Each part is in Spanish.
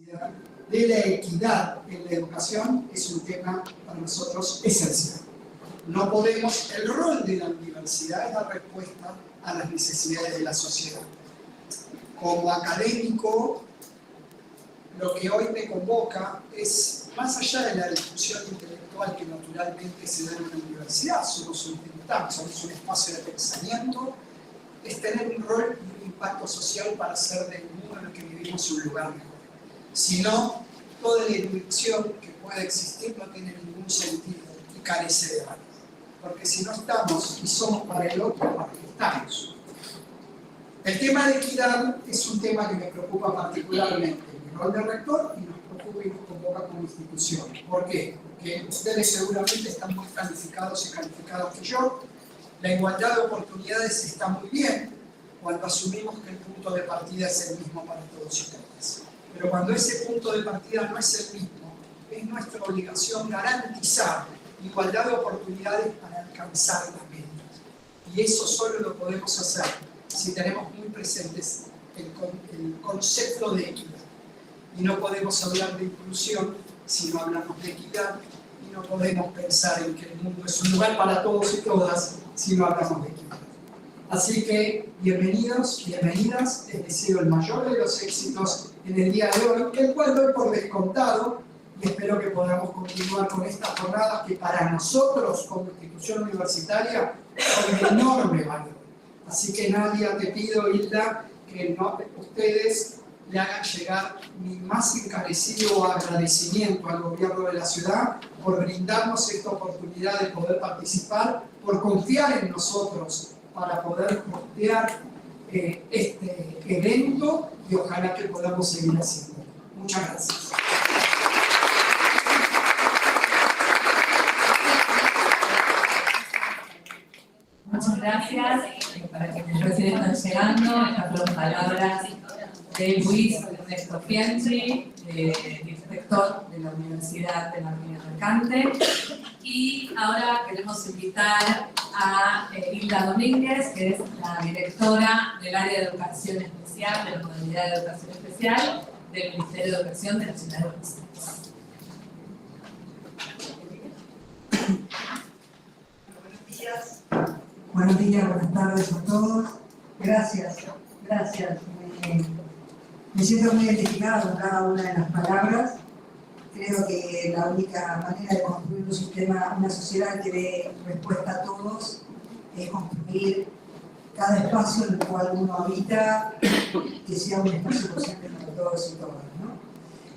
de la equidad en la educación es un tema para nosotros esencial. No podemos, el rol de la universidad es dar respuesta a las necesidades de la sociedad. Como académico, lo que hoy me convoca es, más allá de la discusión intelectual que naturalmente se da en una universidad, somos un think tank, somos un espacio de pensamiento, es tener un rol y un impacto social para hacer del mundo en el que vivimos un lugar mejor. Si no, toda la erudición que pueda existir no tiene ningún sentido y carece de valor. Porque si no estamos y somos para el otro, ¿para qué estamos? El tema de equidad es un tema que me preocupa particularmente en mi rol de rector y nos preocupa y nos convoca como institución. ¿Por qué? Porque ustedes seguramente están muy calificados y calificados que yo. La igualdad de oportunidades está muy bien cuando asumimos que el punto de partida es el mismo para todos y todas. Pero cuando ese punto de partida no es el mismo, es nuestra obligación garantizar igualdad de oportunidades para alcanzar las metas. Y eso solo lo podemos hacer si tenemos muy presentes el concepto de equidad. Y no podemos hablar de inclusión si no hablamos de equidad, y no podemos pensar en que el mundo es un lugar para todos y todas si no hablamos de equidad. Así que, bienvenidos, bienvenidas, les deseo el mayor de los éxitos en el día de hoy, el cual doy por descontado, y espero que podamos continuar con estas jornadas que para nosotros como institución universitaria son de enorme valor. Así que Nadia, te pido, Hilda, que ustedes le hagan llegar mi más encarecido agradecimiento al gobierno de la ciudad por brindarnos esta oportunidad de poder participar, por confiar en nosotros para poder costear este evento y ojalá que podamos seguir haciendo. Muchas gracias. Muchas gracias. Para quienes recién están llegando, estas dos palabras de Luis Ernesto Fientri, director de la Universidad de Martín Mercante. Y ahora queremos invitar a Hilda Domínguez, que es la directora del área de educación especial, de la modalidad de educación especial del Ministerio de Educación de la Ciudad de Buenos Aires. Buenos días, buenas tardes a todos. Gracias. Me siento muy identificada con cada una de las palabras. Creo que la única manera de construir un sistema, una sociedad que dé respuesta a todos, es construir cada espacio en el cual uno habita, que sea un espacio posible para todos y todas, ¿no?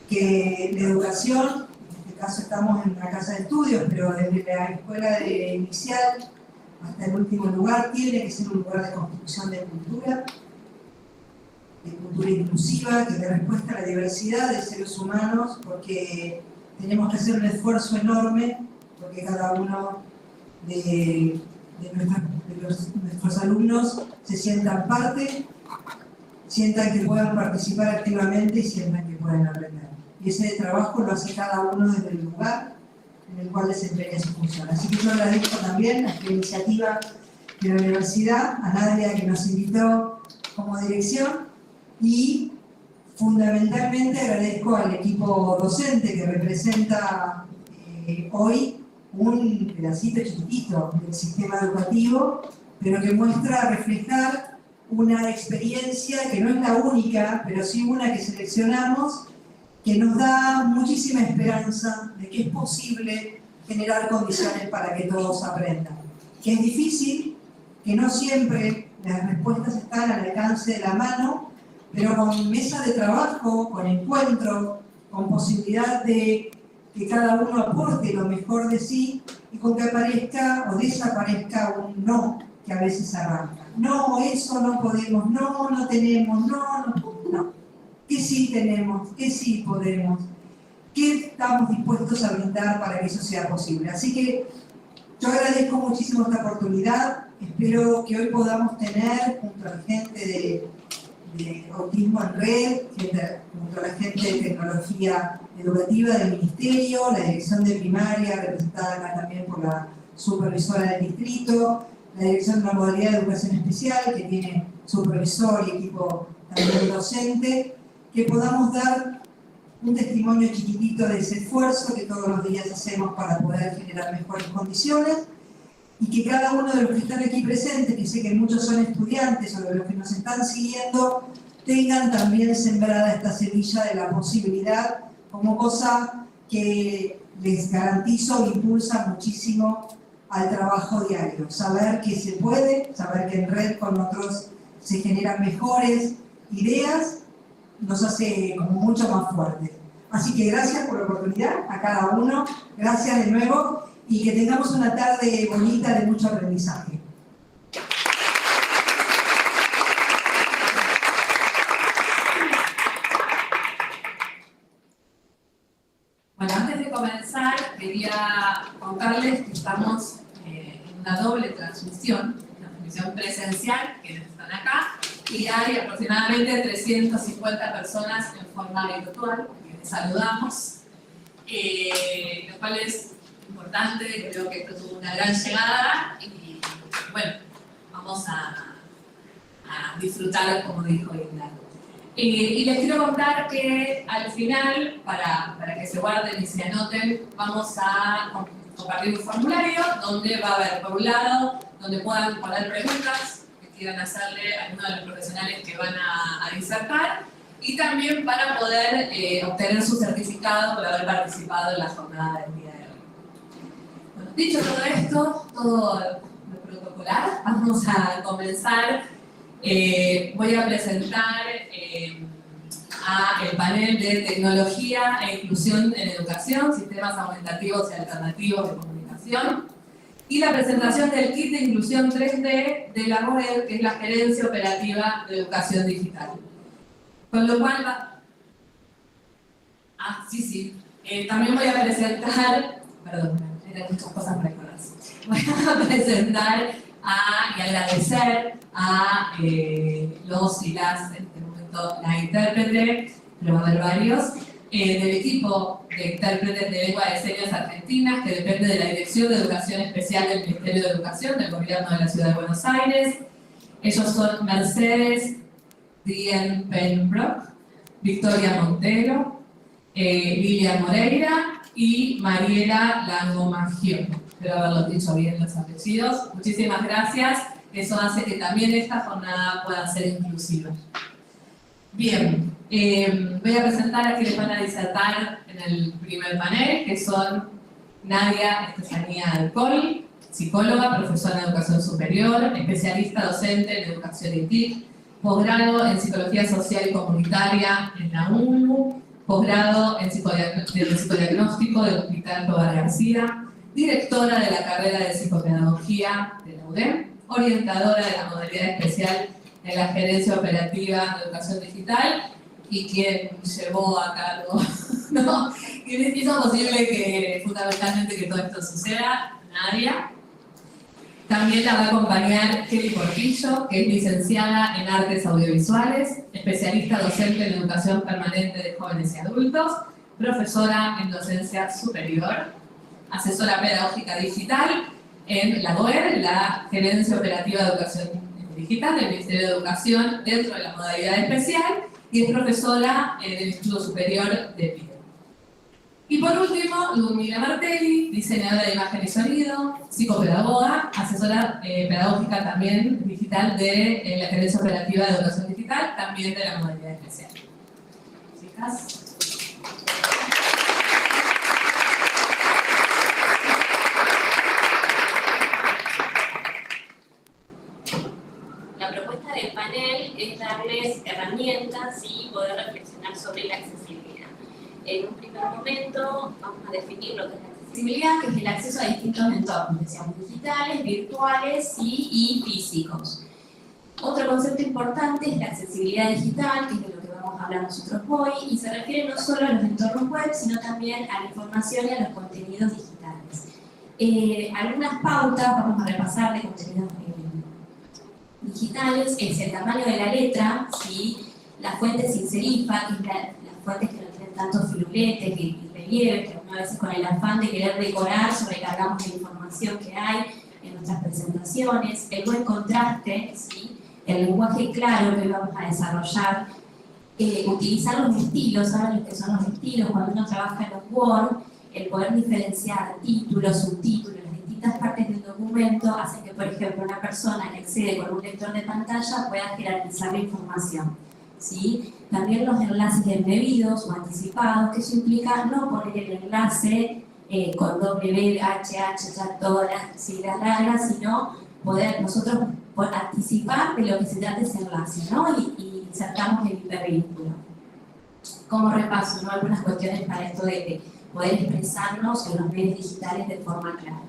Que la educación, en este caso estamos en una casa de estudios, pero desde la escuela inicial hasta el último lugar, tiene que ser un lugar de construcción de cultura inclusiva, que dé respuesta a la diversidad de seres humanos, porque tenemos que hacer un esfuerzo enorme, porque cada uno de nuestros alumnos se sientan parte, sientan que puedan participar activamente y sientan que pueden aprender. Y ese trabajo lo hace cada uno desde el lugar en el cual desempeña su función. Así que yo agradezco también a esta iniciativa de la universidad, a Nadia que nos invitó como dirección, y fundamentalmente agradezco al equipo docente que representa hoy un pedacito chiquitito del sistema educativo, pero que muestra reflejar una experiencia que no es la única, pero sí una que seleccionamos, que nos da muchísima esperanza de que es posible generar condiciones para que todos aprendan. Que es difícil, que no siempre las respuestas están al alcance de la mano, pero con mesa de trabajo, con encuentro, con posibilidad de que cada uno aporte lo mejor de sí y con que aparezca o desaparezca un no que a veces arranca. No, eso no podemos, no tenemos, no. ¿Qué sí tenemos? ¿Qué sí podemos? ¿Qué estamos dispuestos a brindar para que eso sea posible? Así que yo agradezco muchísimo esta oportunidad. Espero que hoy podamos tener, junto a la gente de Autismo en Red, junto a la gente de Tecnología Educativa del Ministerio, la Dirección de Primaria, representada acá también por la supervisora del distrito, la Dirección de la Modalidad de Educación Especial, que tiene supervisor y equipo también docente, que podamos dar un testimonio chiquitito de ese esfuerzo que todos los días hacemos para poder generar mejores condiciones, y que cada uno de los que están aquí presentes, que sé que muchos son estudiantes o de los que nos están siguiendo, tengan también sembrada esta semilla de la posibilidad como cosa que les garantizo impulsa muchísimo al trabajo diario. Saber que se puede, saber que en red con otros se generan mejores ideas, nos hace como mucho más fuertes. Así que gracias por la oportunidad a cada uno, gracias de nuevo y que tengamos una tarde bonita de mucho aprendizaje. Bueno, antes de comenzar, quería contarles que estamos en una doble transmisión, una transmisión presencial, quienes están acá, y hay aproximadamente 350 personas en forma virtual, que les saludamos, lo cual es importante, creo que esto tuvo una gran llegada, y bueno, vamos a disfrutar, como dijo Linda. Y les quiero contar que al final, para que se guarden y se anoten, vamos a compartir un formulario donde va a haber, por un lado, donde puedan poner preguntas que quieran hacerle a alguno de los profesionales que van a disertar, y también para poder obtener su certificado por haber participado en la jornada del día de hoy. Bueno, dicho todo esto, todo lo protocolar, vamos a comenzar. Voy a presentar a el panel de Tecnología e Inclusión en Educación, Sistemas Aumentativos y Alternativos de Comunicación, y la presentación del kit de inclusión 3D de la GOED, que es la Gerencia Operativa de Educación Digital. Con lo cual también voy a presentar, perdón, eran muchas cosas para recordarse. Voy a presentar y agradecer a los y las, en este momento, la intérprete, pero va a haber varios, del equipo de intérpretes de lengua de señas argentinas, que depende de la Dirección de Educación Especial del Ministerio de Educación del Gobierno de la Ciudad de Buenos Aires. Ellos son Mercedes Dien Penbrook, Victoria Montero, Lilian Moreira y Mariela Langomagione. Espero haberlos dicho bien los apellidos. Muchísimas gracias. Eso hace que también esta jornada pueda ser inclusiva. Bien, voy a presentar a quienes van a disertar en el primer panel, que son Nadia Estefanía Alcoy, psicóloga, profesora de educación superior, especialista docente en educación y TIC, posgrado en psicología social y comunitaria en la UNU, posgrado en psicodiagnóstico del Hospital Tobar García, directora de la carrera de psicopedagogía de la UDEM, orientadora de la modalidad especial en la Gerencia Operativa de Educación Digital, y quien llevó a cargo, ¿no? Quien hizo posible que, fundamentalmente, que todo esto suceda, Nadia. También la va a acompañar Kelly Portillo, que es licenciada en Artes Audiovisuales, especialista docente en Educación Permanente de Jóvenes y Adultos, profesora en Docencia Superior, asesora pedagógica digital en la GOED, la Gerencia Operativa de Educación Digital del Ministerio de Educación dentro de la modalidad especial, y es profesora del Instituto Superior de PIDE. Y por último, Ludmila Martelli, diseñadora de imagen y sonido, psicopedagoga, asesora pedagógica también digital de la Gerencia Operativa de Educación Digital, también de la modalidad especial. Chicas. La propuesta del panel es darles herramientas y poder reflexionar sobre la accesibilidad. En un primer momento vamos a definir lo que es la accesibilidad, que es el acceso a distintos entornos, decíamos, digitales, virtuales y físicos. Otro concepto importante es la accesibilidad digital, que es de lo que vamos a hablar nosotros hoy, y se refiere no solo a los entornos web, sino también a la información y a los contenidos digitales. Algunas pautas vamos a repasar de contenidos digitales: es el tamaño de la letra, ¿sí? Las fuentes sin serifa, que es las fuentes que no tienen tantos filuletes y relieves, que a veces con el afán de querer decorar sobrecargamos la información que hay en nuestras presentaciones, el buen contraste, ¿sí? El lenguaje claro que hoy vamos a desarrollar, utilizar los estilos, ¿saben lo que son los estilos? Cuando uno trabaja en los Word, el poder diferenciar títulos, subtítulos, las distintas partes del documento hace que, por ejemplo, una persona que accede con un lector de pantalla pueda jerarquizar la información, ¿sí? También los enlaces embebidos o anticipados, que eso implica no poner el enlace con WHH, ya todas las siglas largas, sino poder nosotros anticipar de lo que se trata ese enlace, ¿no? Y insertamos el hipervínculo. Como repaso, ¿no? Algunas cuestiones para esto de poder expresarnos en los medios digitales de forma clara.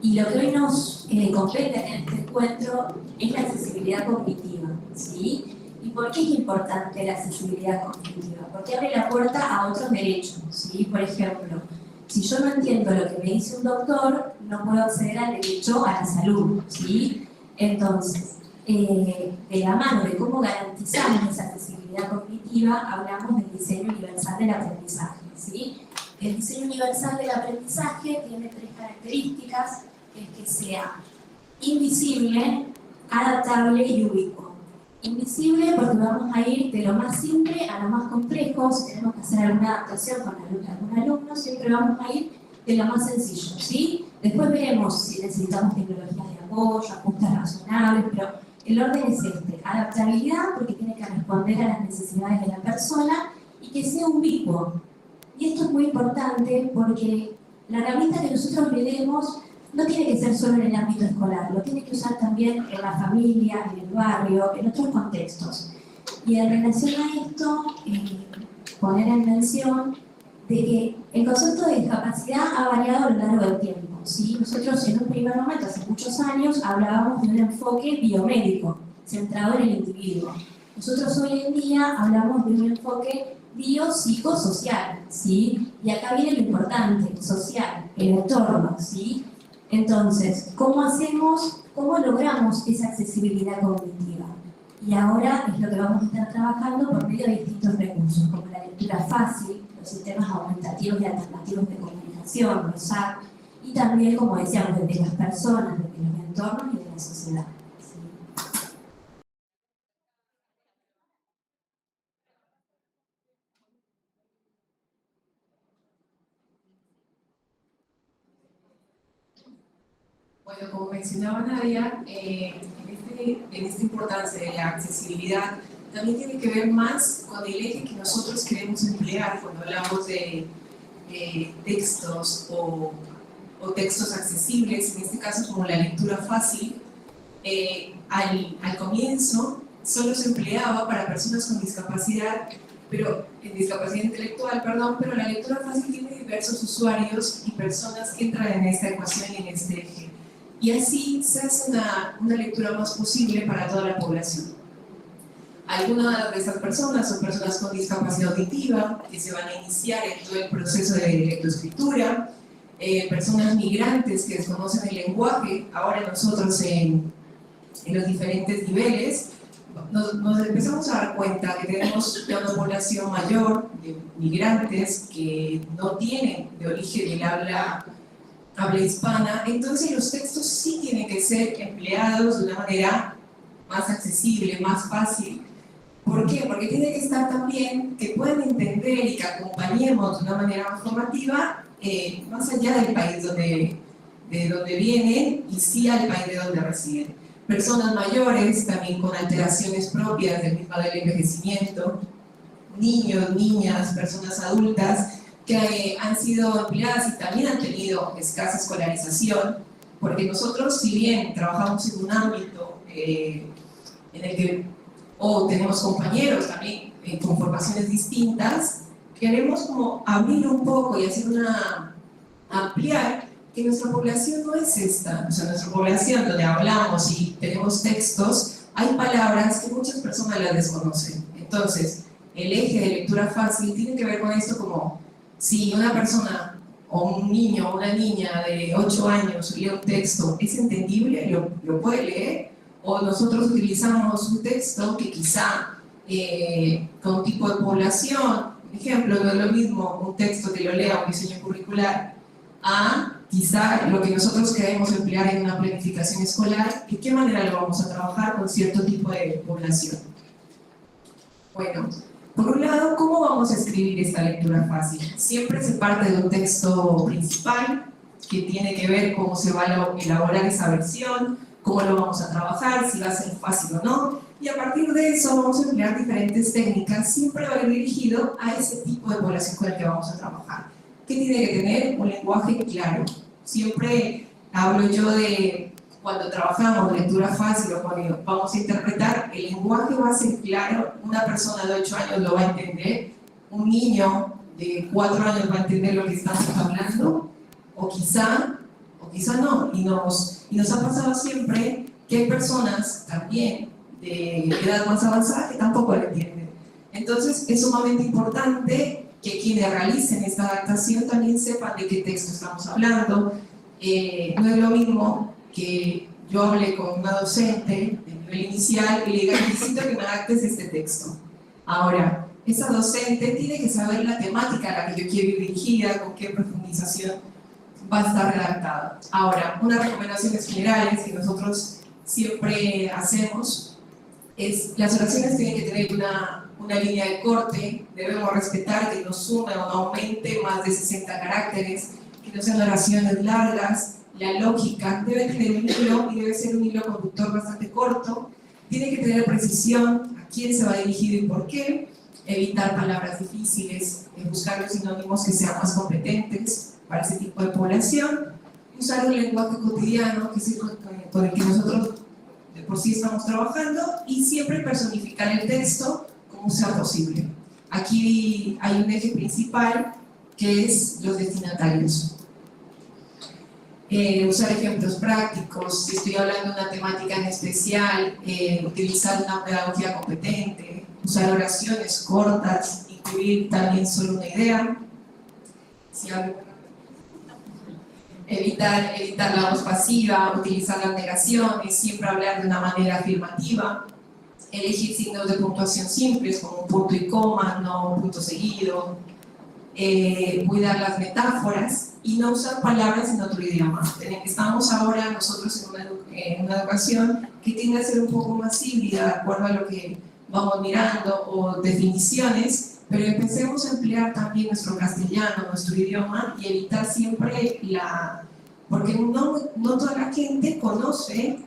Y lo que hoy nos compete en este encuentro es la accesibilidad cognitiva, ¿sí? ¿Y por qué es importante la accesibilidad cognitiva? Porque abre la puerta a otros derechos, ¿sí? Por ejemplo, si yo no entiendo lo que me dice un doctor, no puedo acceder al derecho a la salud, ¿sí? Entonces, de la mano de cómo garantizamos esa accesibilidad cognitiva, hablamos del diseño universal del aprendizaje, ¿sí? El diseño universal del aprendizaje tiene 3 características, que es que sea invisible, adaptable y ubicuo. Invisible porque vamos a ir de lo más simple a lo más complejo. Si tenemos que hacer alguna adaptación con algún alumno, siempre vamos a ir de lo más sencillo, ¿sí? Después veremos si necesitamos tecnologías de apoyo, ajustes razonables, pero el orden es este: adaptabilidad porque tiene que responder a las necesidades de la persona y que sea ubicuo. Y esto es muy importante porque la herramienta que nosotros le demos no tiene que ser solo en el ámbito escolar, lo tiene que usar también en la familia, en el barrio, en otros contextos. Y en relación a esto, poner en mención de que el concepto de discapacidad ha variado a lo largo del tiempo, ¿sí? Nosotros en un primer momento, hace muchos años, hablábamos de un enfoque biomédico, centrado en el individuo. Nosotros hoy en día hablamos de un enfoque biopsicosocial, ¿sí? Y acá viene lo importante, social, el entorno, ¿sí? Entonces, ¿cómo logramos esa accesibilidad cognitiva? Y ahora es lo que vamos a estar trabajando por medio de distintos recursos, como la lectura fácil, los sistemas aumentativos y alternativos de comunicación, los SAC, y también, como decíamos, desde las personas, desde los entornos y de la sociedad. Bueno, como mencionaba Nadia, en esta importancia de la accesibilidad también tiene que ver más con el eje que nosotros queremos emplear cuando hablamos de textos o textos accesibles, en este caso como la lectura fácil. Al comienzo solo se empleaba para personas con discapacidad, discapacidad intelectual, pero la lectura fácil tiene diversos usuarios y personas que entran en esta ecuación y en este eje. Y así se hace una lectura más posible para toda la población. Algunas de estas personas son personas con discapacidad auditiva, que se van a iniciar en todo el proceso de lectoescritura, personas migrantes que desconocen el lenguaje. Ahora nosotros en los diferentes niveles nos empezamos a dar cuenta que tenemos ya una población mayor de migrantes que no tienen de origen el habla hispana. Entonces los textos sí tienen que ser empleados de una manera más accesible, más fácil. ¿Por qué? Porque tiene que estar también que puedan entender y que acompañemos de una manera más formativa más allá del país de donde vienen y sí al país de donde residen. Personas mayores también con alteraciones propias del envejecimiento, niños, niñas, personas adultas que han sido empleadas y también han tenido escasa escolarización, porque nosotros, si bien trabajamos en un ámbito en el que tenemos compañeros también con formaciones distintas, queremos como abrir un poco y ampliar que nuestra población no es esta. O sea, nuestra población donde hablamos y tenemos textos, hay palabras que muchas personas las desconocen. Entonces, el eje de lectura fácil tiene que ver con esto, como si una persona o un niño o una niña de 8 años lee un texto, ¿es entendible? ¿Lo puede leer? O nosotros utilizamos un texto que quizá con un tipo de población, por ejemplo, no es lo mismo un texto que lo lea un diseño curricular a quizá lo que nosotros queremos emplear en una planificación escolar, ¿de qué manera lo vamos a trabajar con cierto tipo de población? Bueno, Por un lado, ¿cómo vamos a escribir esta lectura fácil? Siempre se parte de un texto principal que tiene que ver cómo se va a elaborar esa versión, cómo lo vamos a trabajar, si va a ser fácil o no, y a partir de eso vamos a emplear diferentes técnicas, siempre va a ir dirigido a ese tipo de población con el que vamos a trabajar. ¿Qué tiene que tener? Un lenguaje claro. Siempre hablo yo de cuando trabajamos lectura fácil o cuando vamos a interpretar, el lenguaje va a ser claro, una persona de 8 años lo va a entender, un niño de 4 años va a entender lo que estamos hablando, o quizá no, y nos ha pasado siempre que hay personas también de edad más avanzada que tampoco lo entienden. Entonces es sumamente importante que quienes realicen esta adaptación también sepan de qué texto estamos hablando. No es lo mismo que yo hable con una docente de nivel inicial y le diga, necesito que me adaptes este texto. Ahora, esa docente tiene que saber la temática a la que yo quiero ir dirigida, con qué profundización va a estar redactada. Ahora, unas recomendaciones generales que nosotros siempre hacemos es, las oraciones tienen que tener una línea de corte, debemos respetar que no sume o no aumente más de 60 caracteres, que no sean oraciones largas, la lógica debe tener un hilo y debe ser un hilo conductor bastante corto, tiene que tener precisión, a quién se va dirigido y por qué, evitar palabras difíciles, buscar los sinónimos que sean más competentes para ese tipo de población, usar un lenguaje cotidiano que es el con el que nosotros de por sí estamos trabajando y siempre personificar el texto como sea posible. Aquí hay un eje principal que es los destinatarios. Usar ejemplos prácticos, si estoy hablando de una temática en especial, utilizar una pedagogía competente, usar oraciones cortas, incluir también solo una idea, evitar la voz pasiva, utilizar las negaciones, siempre hablar de una manera afirmativa, elegir signos de puntuación simples como un punto y coma, no un punto seguido, cuidar las metáforas y no usar palabras en otro idioma. Estamos ahora nosotros en una educación que tiende a ser un poco más híbrida, de acuerdo a lo que vamos mirando, o definiciones, pero empecemos a emplear también nuestro castellano, nuestro idioma, y evitar siempre porque no toda la gente conoce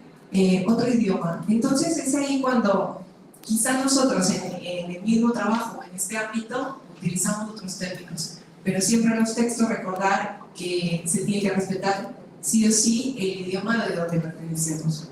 otro idioma. Entonces es ahí cuando quizás nosotros en el mismo trabajo, en este ámbito, utilizamos otros términos, pero siempre en los textos recordar que se tiene que respetar sí o sí el idioma de donde pertenecemos.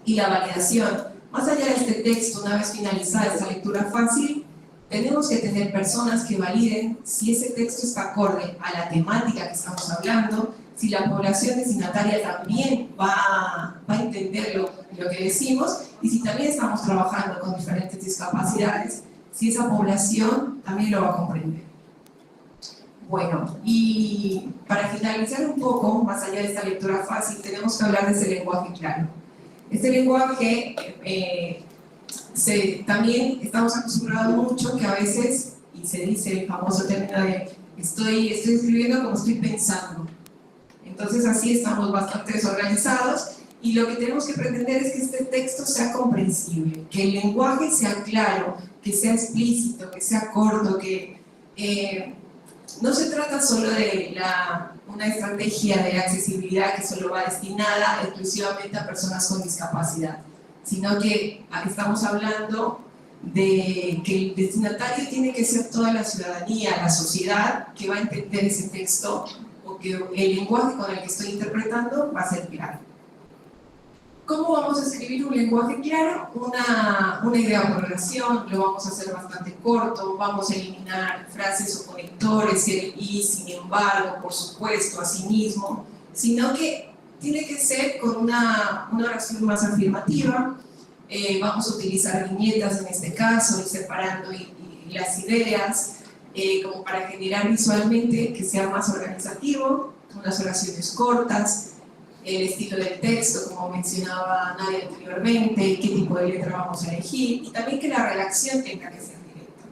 Y la validación, más allá de este texto, una vez finalizada esta lectura fácil, tenemos que tener personas que validen si ese texto está acorde a la temática que estamos hablando, si la población destinataria también va a entender lo que decimos, y si también estamos trabajando con diferentes discapacidades, si esa población también lo va a comprender. Bueno, y para finalizar un poco, más allá de esta lectura fácil, tenemos que hablar de ese lenguaje claro. Este lenguaje, también estamos acostumbrados mucho que a veces, y se dice el famoso término de estoy escribiendo como estoy pensando. Entonces así estamos bastante desorganizados y lo que tenemos que pretender es que este texto sea comprensible, que el lenguaje sea claro, que sea explícito, que sea corto, que no se trata solo de una estrategia de accesibilidad que solo va destinada exclusivamente a personas con discapacidad, sino que estamos hablando de que el destinatario tiene que ser toda la ciudadanía, la sociedad que va a entender ese texto o que el lenguaje con el que estoy interpretando va a ser claro. ¿Cómo vamos a escribir un lenguaje claro? Una idea por oración, lo vamos a hacer bastante corto, vamos a eliminar frases o conectores, el y, sin embargo, por supuesto, asimismo, sino que tiene que ser con una oración más afirmativa. Vamos a utilizar viñetas en este caso, ir separando las ideas, como para generar visualmente que sea más organizativo, unas oraciones cortas, el estilo del texto, como mencionaba Nadia anteriormente, qué tipo de letra vamos a elegir, y también que la redacción tenga que ser directa.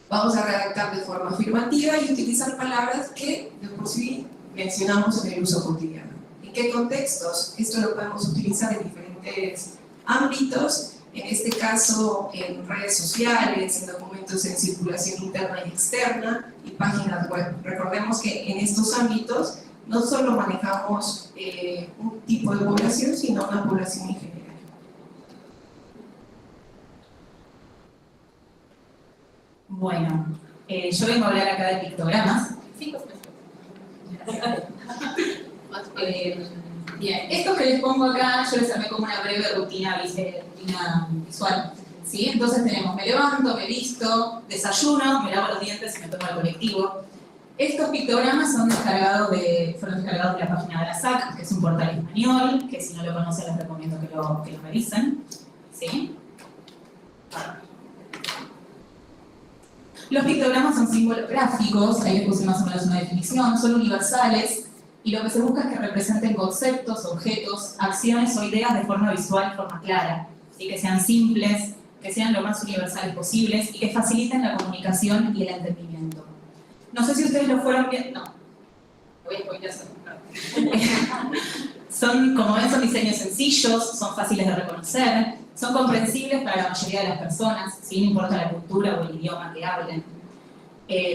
Vamos a redactar de forma afirmativa y utilizar palabras que de por sí mencionamos en el uso cotidiano. ¿En qué contextos? Esto lo podemos utilizar en diferentes ámbitos, en este caso en redes sociales, en documentos en circulación interna y externa y páginas web. Recordemos que en estos ámbitos no solo manejamos un tipo de población, sino una población en general. Bueno, yo vengo a hablar acá de pictogramas. Bien, estos que les pongo acá, yo les armé como una breve rutina visual. ¿Sí? Entonces tenemos, me levanto, me visto, desayuno, me lavo los dientes y me tomo el colectivo. Estos pictogramas fueron descargados de la página de la SAC, que es un portal español, que si no lo conocen les recomiendo que lo revisen. ¿Sí? Los pictogramas son símbolos gráficos, ahí les puse más o menos una definición, son universales y lo que se busca es que representen conceptos, objetos, acciones o ideas de forma visual y forma clara, ¿sí? Que sean simples, que sean lo más universales posibles y que faciliten la comunicación y el entendimiento. No sé si ustedes lo fueron viendo, no, lo voy a spoilear son, como ven, son diseños sencillos, son fáciles de reconocer, son comprensibles para la mayoría de las personas, ¿sí? No importa la cultura o el idioma que hablen.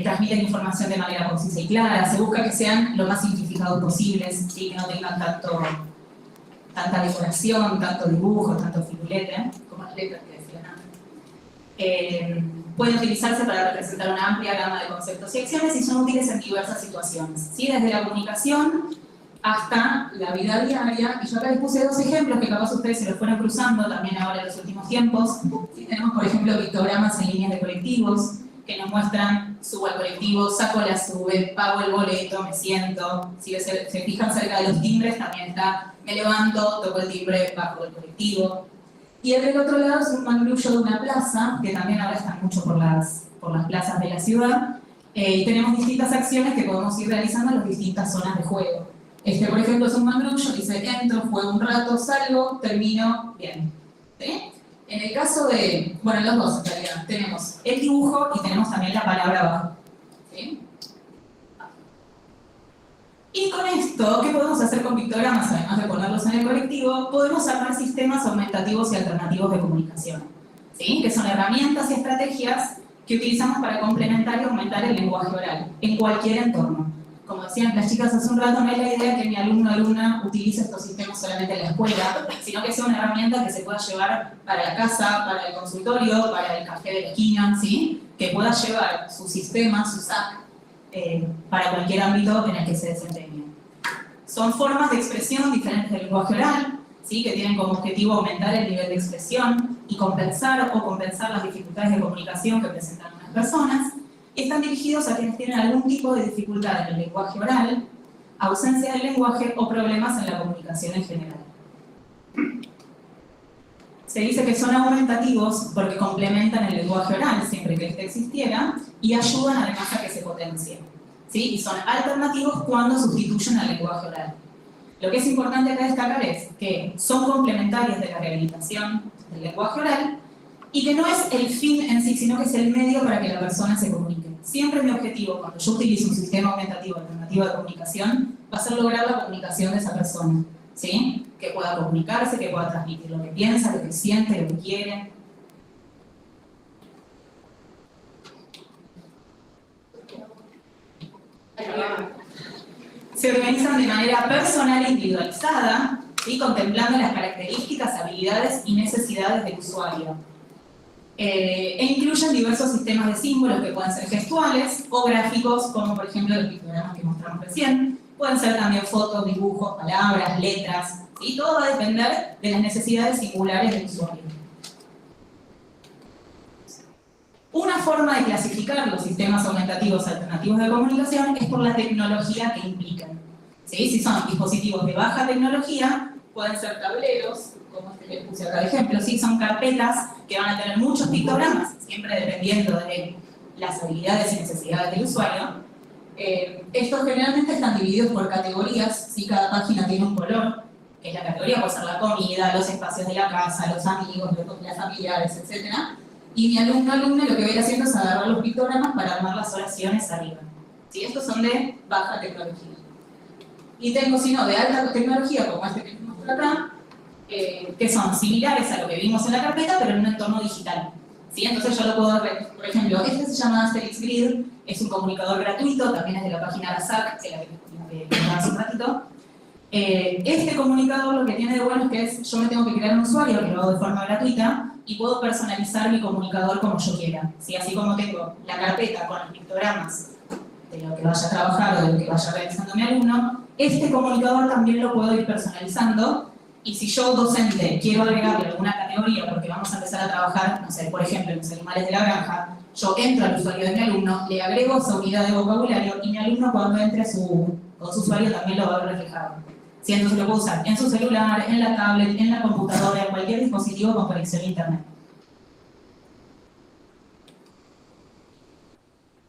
Transmiten información de manera concisa y clara, se busca que sean lo más simplificados posibles, ¿sí? Que no tengan tanta decoración, tanto dibujo, tanto firulete, como las letras que decían antes. Pueden utilizarse para representar una amplia gama de conceptos y acciones y son útiles en diversas situaciones, ¿sí? Desde la comunicación hasta la vida diaria, y yo acá les puse dos ejemplos que capaz ustedes se los fueron cruzando también ahora en los últimos tiempos. ¿Sí? Tenemos, por ejemplo, pictogramas en líneas de colectivos, que nos muestran, subo al colectivo, saco la sube, pago el boleto, me siento. Si se fijan cerca de los timbres, también está, me levanto, toco el timbre, bajo el colectivo. Y el del otro lado es un mangrullo de una plaza, que también ahora están mucho por las plazas de la ciudad, y tenemos distintas acciones que podemos ir realizando en las distintas zonas de juego. Este, por ejemplo, es un mangrullo, dice, entro, juego un rato, salgo, termino, bien. ¿Sí? En el caso de, bueno, los dos en realidad, tenemos el dibujo y tenemos también la palabra abajo. ¿Sí? Y con esto, ¿qué podemos hacer con pictogramas? Además de ponerlos en el colectivo, podemos armar sistemas aumentativos y alternativos de comunicación. ¿Sí? Que son herramientas y estrategias que utilizamos para complementar y aumentar el lenguaje oral, en cualquier entorno. Como decían las chicas hace un rato, no es la idea que mi alumno o alumna utilice estos sistemas solamente en la escuela, sino que sea una herramienta que se pueda llevar para la casa, para el consultorio, para el café de la esquina, ¿sí? Que pueda llevar su sistema, su SAC, para cualquier ámbito en el que se desempeñe. Son formas de expresión diferentes del lenguaje oral, ¿sí? Que tienen como objetivo aumentar el nivel de expresión y compensar las dificultades de comunicación que presentan unas personas. Están dirigidos a quienes tienen algún tipo de dificultad en el lenguaje oral, ausencia del lenguaje o problemas en la comunicación en general. Se dice que son aumentativos porque complementan el lenguaje oral siempre que este existiera y ayudan además a que se potencie. ¿Sí? Y son alternativos cuando sustituyen al lenguaje oral. Lo que es importante acá destacar es que son complementarios de la rehabilitación del lenguaje oral y que no es el fin en sí, sino que es el medio para que la persona se comunique. Siempre mi objetivo, cuando yo utilizo un sistema aumentativo alternativo de comunicación, va a ser lograr la comunicación de esa persona, ¿sí? Que pueda comunicarse, que pueda transmitir lo que piensa, lo que siente, lo que quiere. Se organizan de manera personal e individualizada, ¿sí? Contemplando las características, habilidades y necesidades del usuario. E incluyen diversos sistemas de símbolos que pueden ser gestuales o gráficos, como por ejemplo los pictogramas que mostramos recién. Pueden ser también fotos, dibujos, palabras, letras, ¿sí? Todo va a depender de las necesidades singulares del usuario. Una forma de clasificar los sistemas aumentativos alternativos de comunicación es por la tecnología que implican. ¿Sí? Si son dispositivos de baja tecnología, pueden ser tableros, como este que les puse acá de ejemplo, ¿sí? Son carpetas que van a tener muchos pictogramas, siempre dependiendo de las habilidades y necesidades del usuario. Estos generalmente están divididos por categorías, ¿sí? Cada página tiene un color, que es la categoría, puede ser la comida, los espacios de la casa, los amigos, las familiares, etc. Y mi alumno o alumna lo que va a ir haciendo es agarrar los pictogramas para armar las oraciones arriba. ¿Sí? Estos son de baja tecnología. Y tengo, si no, de alta tecnología, como este que les muestro acá, que son similares a lo que vimos en la carpeta, pero en un entorno digital. ¿Sí? Entonces yo lo puedo ver, por ejemplo, este se llama Asterix Grid, es un comunicador gratuito, también es de la página de ASAC, que es la que comentaba hace un ratito. Este comunicador lo que tiene de bueno es que yo me tengo que crear un usuario, que lo hago de forma gratuita, y puedo personalizar mi comunicador como yo quiera. ¿Sí? Así como tengo la carpeta con los pictogramas de lo que vaya a trabajar o de lo que vaya realizando mi alumno, este comunicador también lo puedo ir personalizando. Y si yo, docente, quiero agregarle alguna categoría porque vamos a empezar a trabajar, no sé, por ejemplo, en los animales de la granja, yo entro al usuario de mi alumno, le agrego esa unidad de vocabulario y mi alumno cuando entre con su usuario también lo va a ver reflejado. ¿Sí? Entonces lo puedo usar en su celular, en la tablet, en la computadora, en cualquier dispositivo con conexión a internet.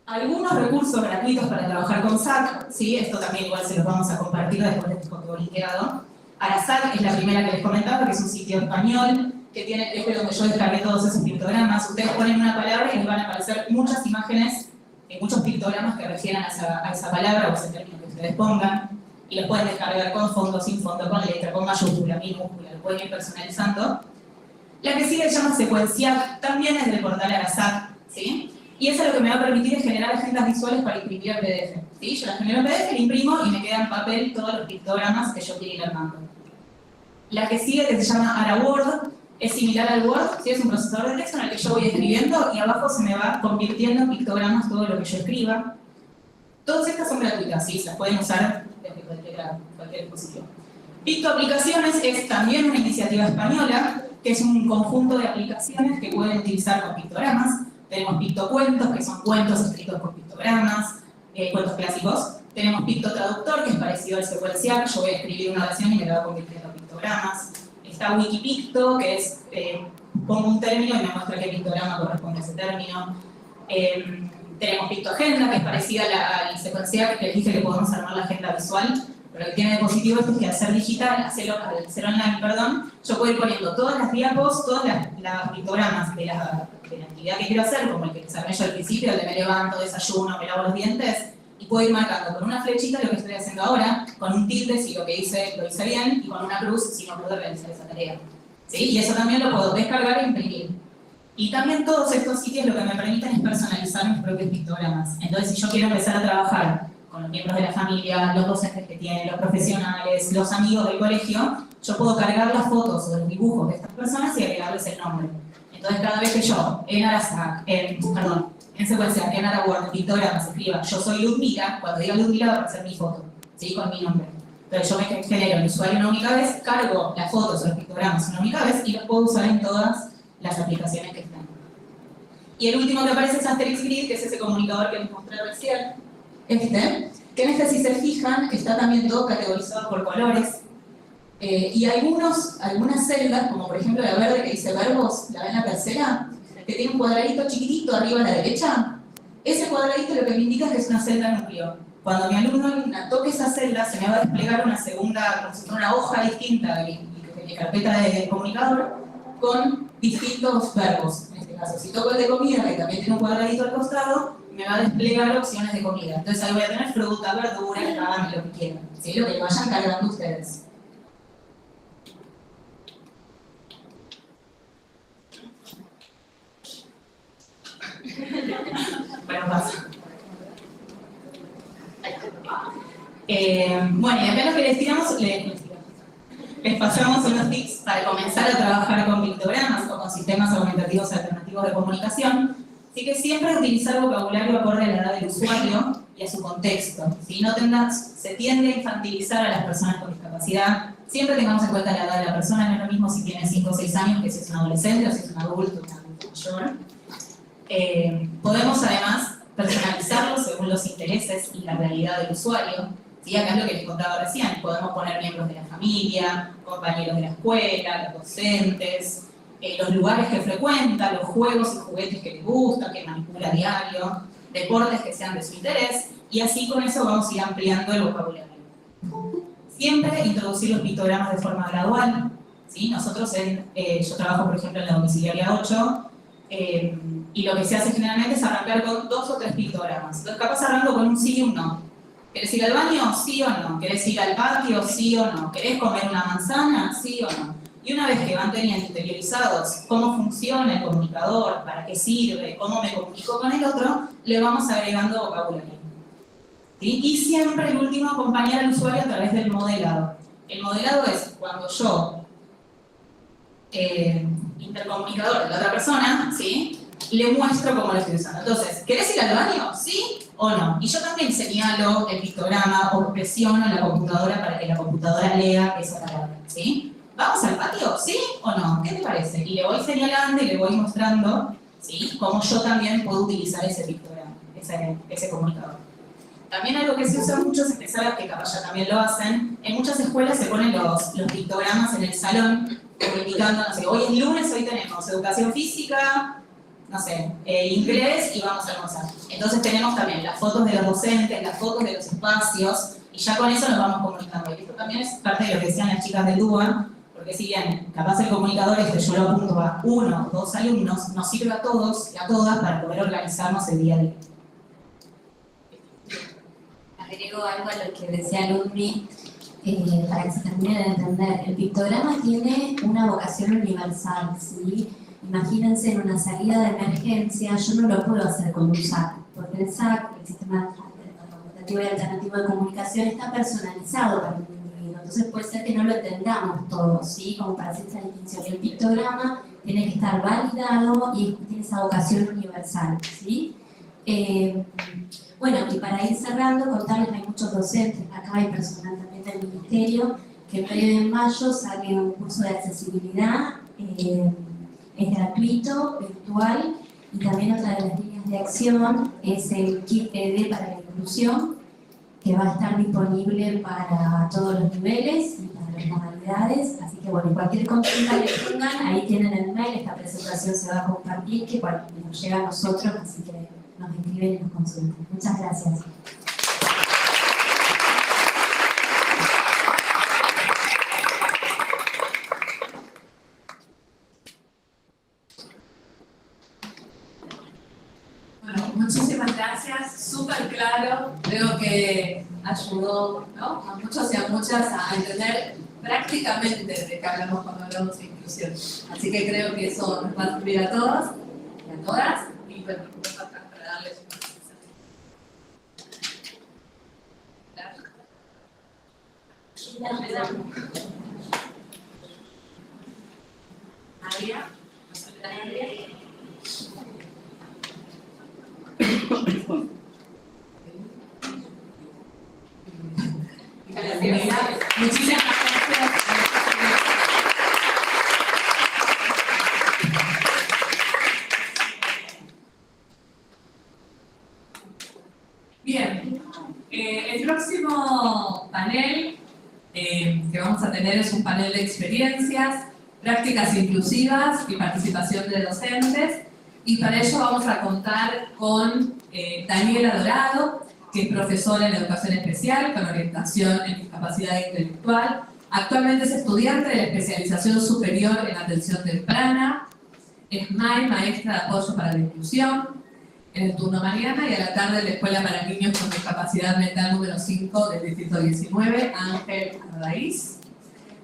Algunos recursos gratuitos para trabajar con SAC, ¿sí? Esto también igual se los vamos a compartir después de este código linkeado. ARASAC es la primera que les comentaba, que es un sitio español, que tiene, es de donde yo descargué todos esos pictogramas. Ustedes ponen una palabra y les van a aparecer muchas imágenes, muchos pictogramas que refieran a esa palabra o ese término que ustedes pongan, y los pueden descargar con fondo, sin fondo, con letra, con mayúscula, minúscula, lo pueden ir personalizando. La que sigue se llama Sequenciac, también es del portal ARASAC, ¿sí? Y eso lo que me va a permitir es generar agendas visuales para imprimir el PDF. ¿Sí? Yo las genero en PDF, la imprimo y me queda en papel todos los pictogramas que yo quiero ir armando. La que sigue, que se llama AraWord, es similar al Word, ¿sí? Es un procesador de texto en el que yo voy escribiendo y abajo se me va convirtiendo en pictogramas todo lo que yo escriba. Todas estas son gratuitas, ¿sí? Se las pueden usar desde cualquier dispositivo. PictoAplicaciones es también una iniciativa española, que es un conjunto de aplicaciones que pueden utilizar con pictogramas. Tenemos PictoCuentos, que son cuentos escritos con pictogramas, cuentos clásicos. Tenemos PictoTraductor, que es parecido al Sequenciac, yo voy a escribir una oración y me la va convirtiendo en pictogramas. Está Wikipicto, que es, pongo un término y me muestra qué pictograma corresponde a ese término. Tenemos PictoAgenda, que es parecida al Sequenciac, que les dije que podemos armar la agenda visual, pero lo que tiene de positivo es que al ser digital, al ser online, perdón, yo puedo ir poniendo todas las diapos, todos los pictogramas de la actividad que quiero hacer, como el que les armé yo al principio, el de me levanto, desayuno, me lavo los dientes, y puedo ir marcando con una flechita lo que estoy haciendo ahora, con un tilde si lo que hice lo hice bien, y con una cruz si no pude realizar esa tarea. ¿Sí? Y eso también lo puedo descargar e imprimir. Y también todos estos sitios lo que me permiten es personalizar mis propios pictogramas. Entonces, si yo quiero empezar a trabajar con los miembros de la familia, los docentes que tienen, los profesionales, los amigos del colegio, yo puedo cargar las fotos o los dibujos de estas personas y agregarles el nombre. Entonces, cada vez que yo, en ARASAC, en Sequenciac, en AraWord, en pictogramas, escriba yo soy Ludmila, cuando diga Ludmila va a aparecer mi foto, ¿sí? Con mi nombre. Entonces yo me genero el usuario una única vez, cargo las fotos o los pictogramas una única vez y los puedo usar en todas las aplicaciones que están. Y el último que aparece es Asterix Grid, que es ese comunicador que les mostré recién, que en este, si se fijan, está también todo categorizado por colores. Y algunas celdas, como por ejemplo la verde que dice verbos, la ven la tercera, que tiene un cuadradito chiquitito arriba a la derecha, ese cuadradito lo que me indica es que es una celda núcleo. Cuando mi alumno toque esa celda, se me va a desplegar una segunda, como si fuera una hoja distinta de mi carpeta de comunicador, con distintos verbos. En este caso, si toco el de comida, que también tiene un cuadradito al costado, me va a desplegar opciones de comida. Entonces ahí voy a tener fruta, verdura, carne, lo que quieran. ¿Sí? Lo que vayan cargando ustedes. Bueno, pasa. Bueno, y acá lo que les tiramos, les pasamos unos tips para comenzar a trabajar con pictogramas o con sistemas augmentativos alternativos de comunicación. Así que siempre utilizar vocabulario acorde a la edad del usuario y a su contexto. Si no se tiende a infantilizar a las personas con discapacidad, siempre tengamos en cuenta la edad de la persona, no es lo mismo si tiene 5 o 6 años que si es un adolescente o si es un adulto mayor. Podemos además personalizarlo según los intereses y la realidad del usuario. ¿Sí? Acá es lo que les contaba recién, podemos poner miembros de la familia, compañeros de la escuela, los docentes, los lugares que frecuenta, los juegos y juguetes que les gustan, que manipula a diario, deportes que sean de su interés, y así con eso vamos a ir ampliando el vocabulario. Siempre introducir los pictogramas de forma gradual. ¿Sí? Nosotros, yo trabajo por ejemplo en la domiciliaria 8, y lo que se hace generalmente es arrancar con 2 o 3 pictogramas. Entonces capaz arranco con un sí y un no. ¿Querés ir al baño? Sí o no. ¿Querés ir al patio? Sí o no. ¿Querés comer una manzana? Sí o no. Y una vez que van teniendo interiorizados cómo funciona el comunicador, para qué sirve, cómo me comunico con el otro, le vamos agregando vocabulario. ¿Sí? Y siempre el último, acompañar al usuario a través del modelado. El modelado es cuando yo, intercomunicador de la otra persona, ¿sí?, le muestro cómo lo estoy usando. Entonces, ¿querés ir al baño? ¿Sí o no? Y yo también señalo el pictograma o presiono en la computadora para que la computadora lea esa palabra, ¿sí? ¿Vamos al patio? ¿Sí o no? ¿Qué te parece? Y le voy señalando y le voy mostrando, ¿sí?, cómo yo también puedo utilizar ese pictograma, ese comunicador. También algo que se usa mucho, es que sabes que capaz ya también lo hacen, en muchas escuelas se ponen los pictogramas en el salón, como indicando, no sé, hoy es lunes, hoy tenemos educación física, no sé, inglés y vamos a almorzar. Entonces tenemos también las fotos de los docentes, las fotos de los espacios, y ya con eso nos vamos comunicando. Y esto también es parte de lo que decían las chicas del DUA, porque si bien capaz el comunicador yo lo apunto a 1 o 2 alumnos, nos sirve a todos y a todas para poder organizarnos el día a día. Agrego algo a lo que decía Ludmi, para que se termine de entender. El pictograma tiene una vocación universal, ¿sí? Imagínense en una salida de emergencia, yo no lo puedo hacer con un SAC, porque el SAC, el Sistema Rotativo y Alternativo de Comunicación, está personalizado para un individuo. Entonces puede ser que no lo entendamos todos, ¿sí?, como para hacer esa distinción. El pictograma tiene que estar validado y tiene esa vocación universal, ¿sí? Bueno, y para ir cerrando, contarles que hay muchos docentes acá y personal también del Ministerio, que en breve en mayo sale un curso de accesibilidad, es gratuito, virtual, y también otra de las líneas de acción es el kit ED para la inclusión, que va a estar disponible para todos los niveles y para las modalidades. Así que bueno, cualquier consulta que tengan, ahí tienen el mail, esta presentación se va a compartir, que bueno, nos llega a nosotros, así que nos escriben y nos consultan. Muchas gracias. Bueno, muchísimas gracias, súper claro, creo que ayudó, ¿no?, a muchos y a muchas a entender prácticamente de qué hablamos cuando hablamos de inclusión. Así que creo que eso nos va a servir a todos y a todas, y bueno, vamos acá para darles una sensación. Aria, muchísimas gracias. Bien, el próximo panel que vamos a tener es un panel de experiencias, prácticas inclusivas y participación de docentes, y para ello vamos a contar con Daniela Dorado, que es profesora en educación especial con orientación en discapacidad intelectual. Actualmente es estudiante de la especialización superior en atención temprana, es maestra de apoyo para la inclusión, en el turno mañana y a la tarde en la Escuela para Niños con Discapacidad Mental número 5 del Distrito 19, Ángel Arraiz.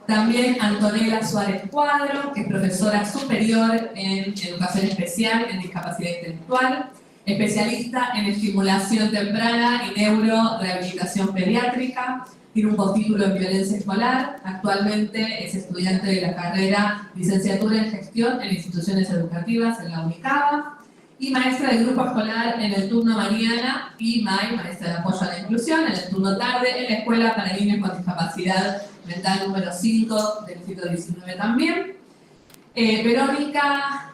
También Antonella Suárez Cuadro, que es profesora superior en educación especial en discapacidad intelectual, especialista en estimulación temprana y neurorehabilitación pediátrica, tiene un postítulo en violencia escolar, actualmente es estudiante de la carrera Licenciatura en Gestión en Instituciones Educativas en la UNICABA, y maestra de grupo escolar en el turno mañana y maestra de apoyo a la inclusión en el turno tarde en la Escuela para Niños con Discapacidad Mental número 5 del Distrito 19 también. Verónica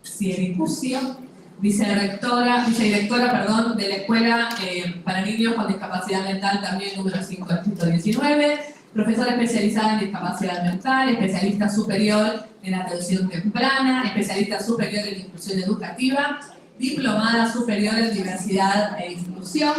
Ciericucio, vicedirectora de la Escuela para Niños con Discapacidad Mental también número 5 del Distrito 19, profesora especializada en discapacidad mental, especialista superior en atención temprana, especialista superior en inclusión educativa, diplomada superior en diversidad e inclusión.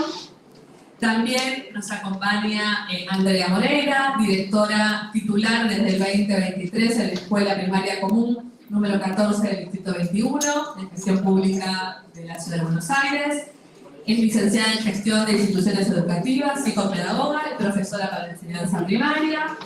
También nos acompaña Andrea Moreira, directora titular desde el 2023 en la Escuela Primaria Común número 14 del Distrito 21, en Gestión Pública de la Ciudad de Buenos Aires. Es licenciada en Gestión de Instituciones Educativas, psicopedagoga y profesora para la enseñanza primaria.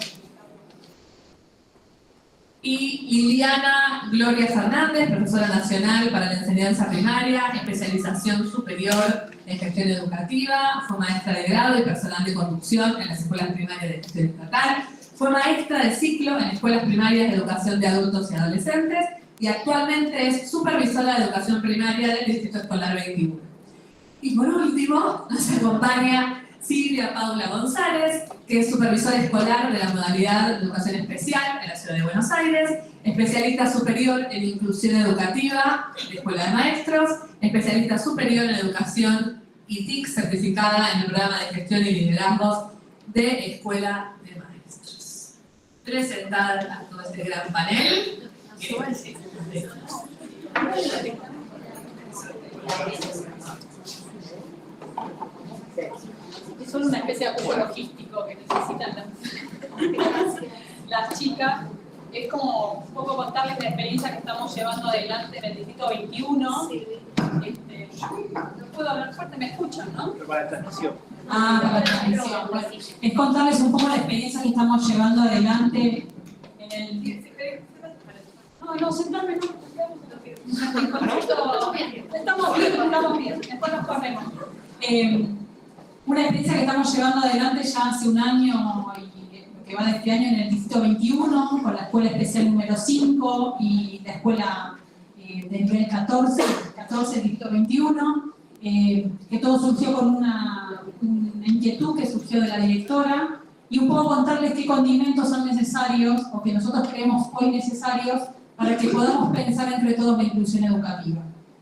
Y Iliana Gloria Fernández, profesora nacional para la enseñanza primaria, especialización superior en gestión educativa, fue maestra de grado y personal de conducción en las escuelas primarias de gestión estatal, fue maestra de ciclo en escuelas primarias de educación de adultos y adolescentes y actualmente es supervisora de educación primaria del Distrito Escolar 21. Y por último, nos acompaña Silvia Paula González, que es supervisora escolar de la modalidad de educación especial en la Ciudad de Buenos Aires, especialista superior en inclusión educativa de Escuela de Maestros, especialista superior en educación y TIC certificada en el programa de gestión y liderazgos de Escuela de Maestros. Presentar a todo este gran panel. Es solo una especie de apoyo logístico que necesitan las chicas. Es como un poco contarles la experiencia que estamos llevando adelante en el Distrito 21. No puedo hablar fuerte, me escuchan, ¿no? Pero para la transmisión. Para la transmisión. Es contarles un poco la experiencia que estamos llevando adelante en el... No, sentarme, no. Estamos bien, después nos corremos. Una experiencia que estamos llevando adelante ya hace un año y que va de este año en el Distrito 21, con la Escuela Especial número 5 y la Escuela de nivel 14 Distrito 21, que todo surgió con una inquietud que surgió de la directora, y un poco contarles qué condimentos son necesarios, o que nosotros creemos hoy necesarios, para que podamos pensar entre todos la inclusión educativa.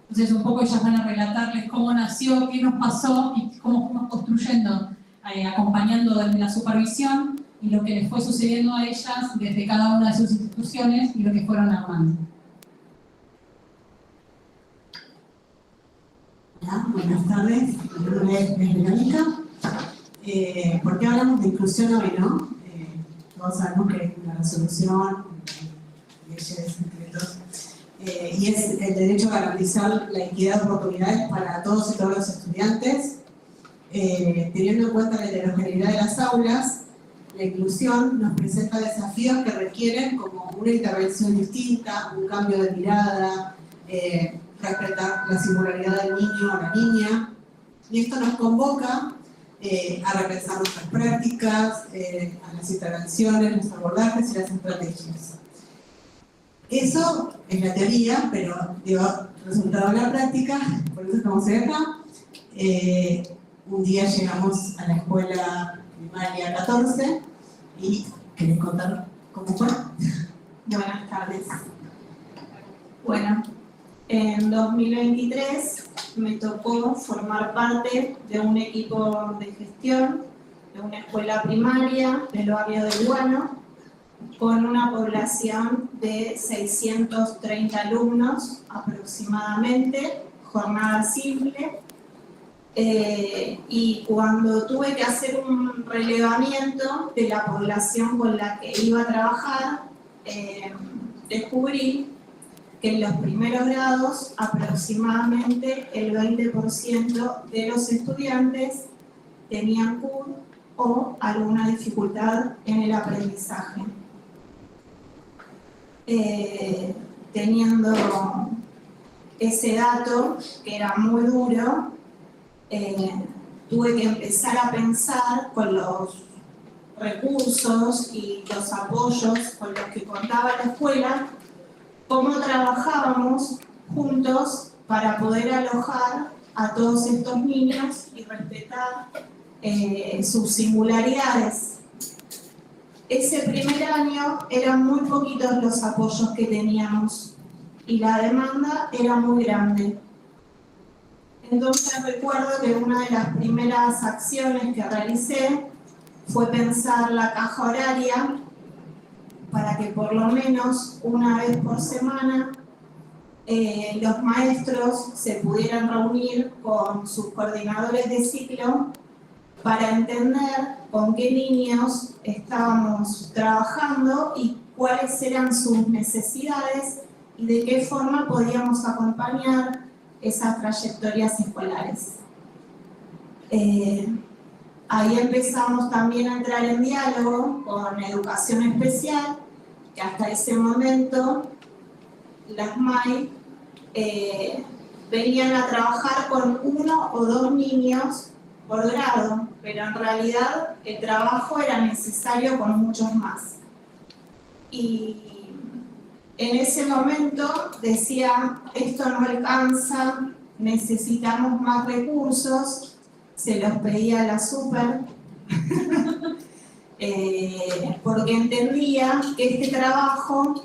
Entonces, un poco ellas van a relatarles cómo nació, qué nos pasó y cómo fuimos construyendo, acompañando desde la supervisión y lo que les fue sucediendo a ellas desde cada una de sus instituciones y lo que fueron armando. Hola, buenas tardes. Mi nombre es Verónica. ¿Por qué hablamos de inclusión hoy, no? Todos sabemos que hay una resolución, leyes, decretos, y es el derecho a garantizar la equidad de oportunidades para todos y todas los estudiantes, teniendo en cuenta la heterogeneidad de las aulas. La inclusión nos presenta desafíos que requieren como una intervención distinta, un cambio de mirada, respetar la singularidad del niño o la niña, y esto nos convoca a repensar nuestras prácticas, a las intervenciones, los abordajes y las estrategias. Eso es la teoría, pero resultado en la práctica, por eso estamos acá. Un día llegamos a la escuela primaria 14 y ¿querés contar cómo fue? Buenas tardes. Bueno, en 2023 me tocó formar parte de un equipo de gestión de una escuela primaria del barrio de Lugano, con una población de 630 alumnos aproximadamente, jornada simple, y cuando tuve que hacer un relevamiento de la población con la que iba a trabajar, descubrí que en los primeros grados aproximadamente el 20% de los estudiantes tenían CUR o alguna dificultad en el aprendizaje. Teniendo ese dato, que era muy duro, tuve que empezar a pensar con los recursos y los apoyos con los que contaba la escuela, cómo trabajábamos juntos para poder alojar a todos estos niños y respetar sus singularidades. Ese primer año eran muy poquitos los apoyos que teníamos y la demanda era muy grande. Entonces recuerdo que una de las primeras acciones que realicé fue pensar la caja horaria para que por lo menos una vez por semana los maestros se pudieran reunir con sus coordinadores de ciclo para entender con qué niños estábamos trabajando y cuáles eran sus necesidades y de qué forma podíamos acompañar esas trayectorias escolares. Ahí empezamos también a entrar en diálogo con educación especial que hasta ese momento las MAI venían a trabajar con 1 o 2 niños por grado, pero en realidad el trabajo era necesario con muchos más. Y en ese momento decía, esto no alcanza, necesitamos más recursos, se los pedía a la super, porque entendía que este trabajo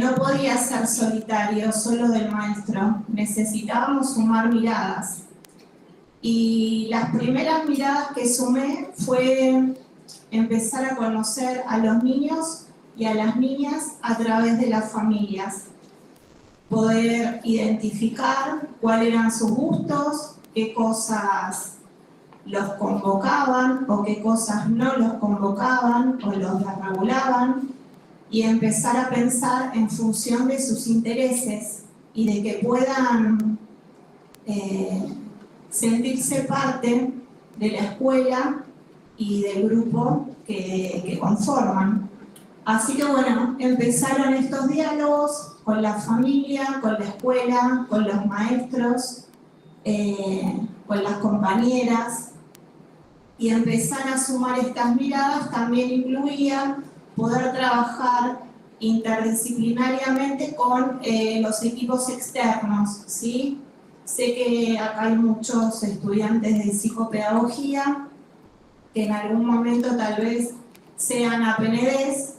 no podía ser solitario, solo del maestro, necesitábamos sumar miradas. Y las primeras miradas que sumé fue empezar a conocer a los niños y a las niñas a través de las familias. Poder identificar cuáles eran sus gustos, qué cosas los convocaban o qué cosas no los convocaban o los desregulaban, y empezar a pensar en función de sus intereses y de que puedan sentirse parte de la escuela y del grupo que conforman. Así que bueno, empezaron estos diálogos con la familia, con la escuela, con los maestros, con las compañeras, y empezar a sumar estas miradas también incluía poder trabajar interdisciplinariamente con los equipos externos, ¿sí? Sé que acá hay muchos estudiantes de psicopedagogía que en algún momento tal vez sean APNDs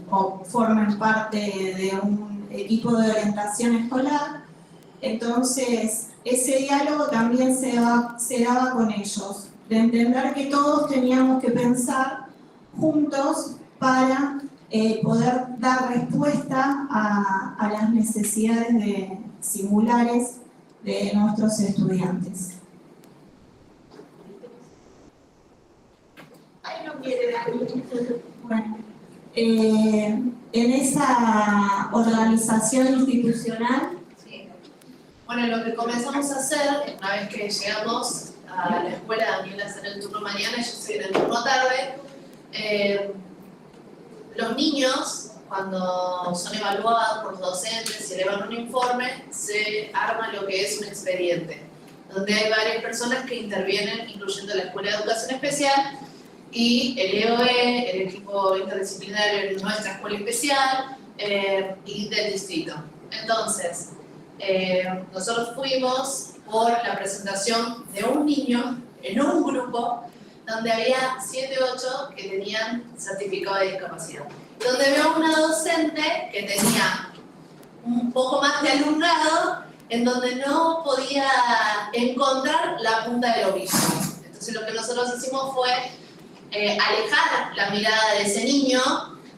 o formen parte de un equipo de orientación escolar. Entonces, ese diálogo también se daba con ellos, de entender que todos teníamos que pensar juntos para poder dar respuesta a las necesidades singulares de nuestros estudiantes. Ahí no quiere dar. Bueno, en esa organización institucional. Sí. Bueno, lo que comenzamos a hacer, una vez que llegamos a la escuela, Daniela está en el turno mañana y yo estoy en el turno tarde, los niños, cuando son evaluados por los docentes y elevan un informe, se arma lo que es un expediente, donde hay varias personas que intervienen, incluyendo la Escuela de Educación Especial y el EOE, el equipo interdisciplinario de nuestra escuela especial y del distrito. Entonces, nosotros fuimos por la presentación de un niño en un grupo donde había 7 u 8 que tenían certificado de discapacidad. Donde veo una docente que tenía un poco más de alumnado, en donde no podía encontrar la punta del ovillo. Entonces lo que nosotros hicimos fue alejar la mirada de ese niño,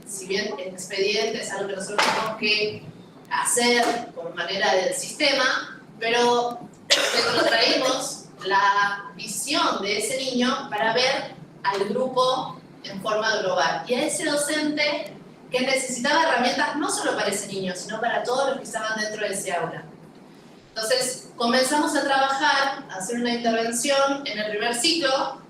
si bien el expediente es algo que nosotros tenemos que hacer por manera del sistema, pero traímos la visión de ese niño para ver al grupo en forma global. Y a ese docente que necesitaba herramientas no solo para ese niño, sino para todos los que estaban dentro de ese aula. Entonces comenzamos a trabajar, a hacer una intervención en el primer ciclo,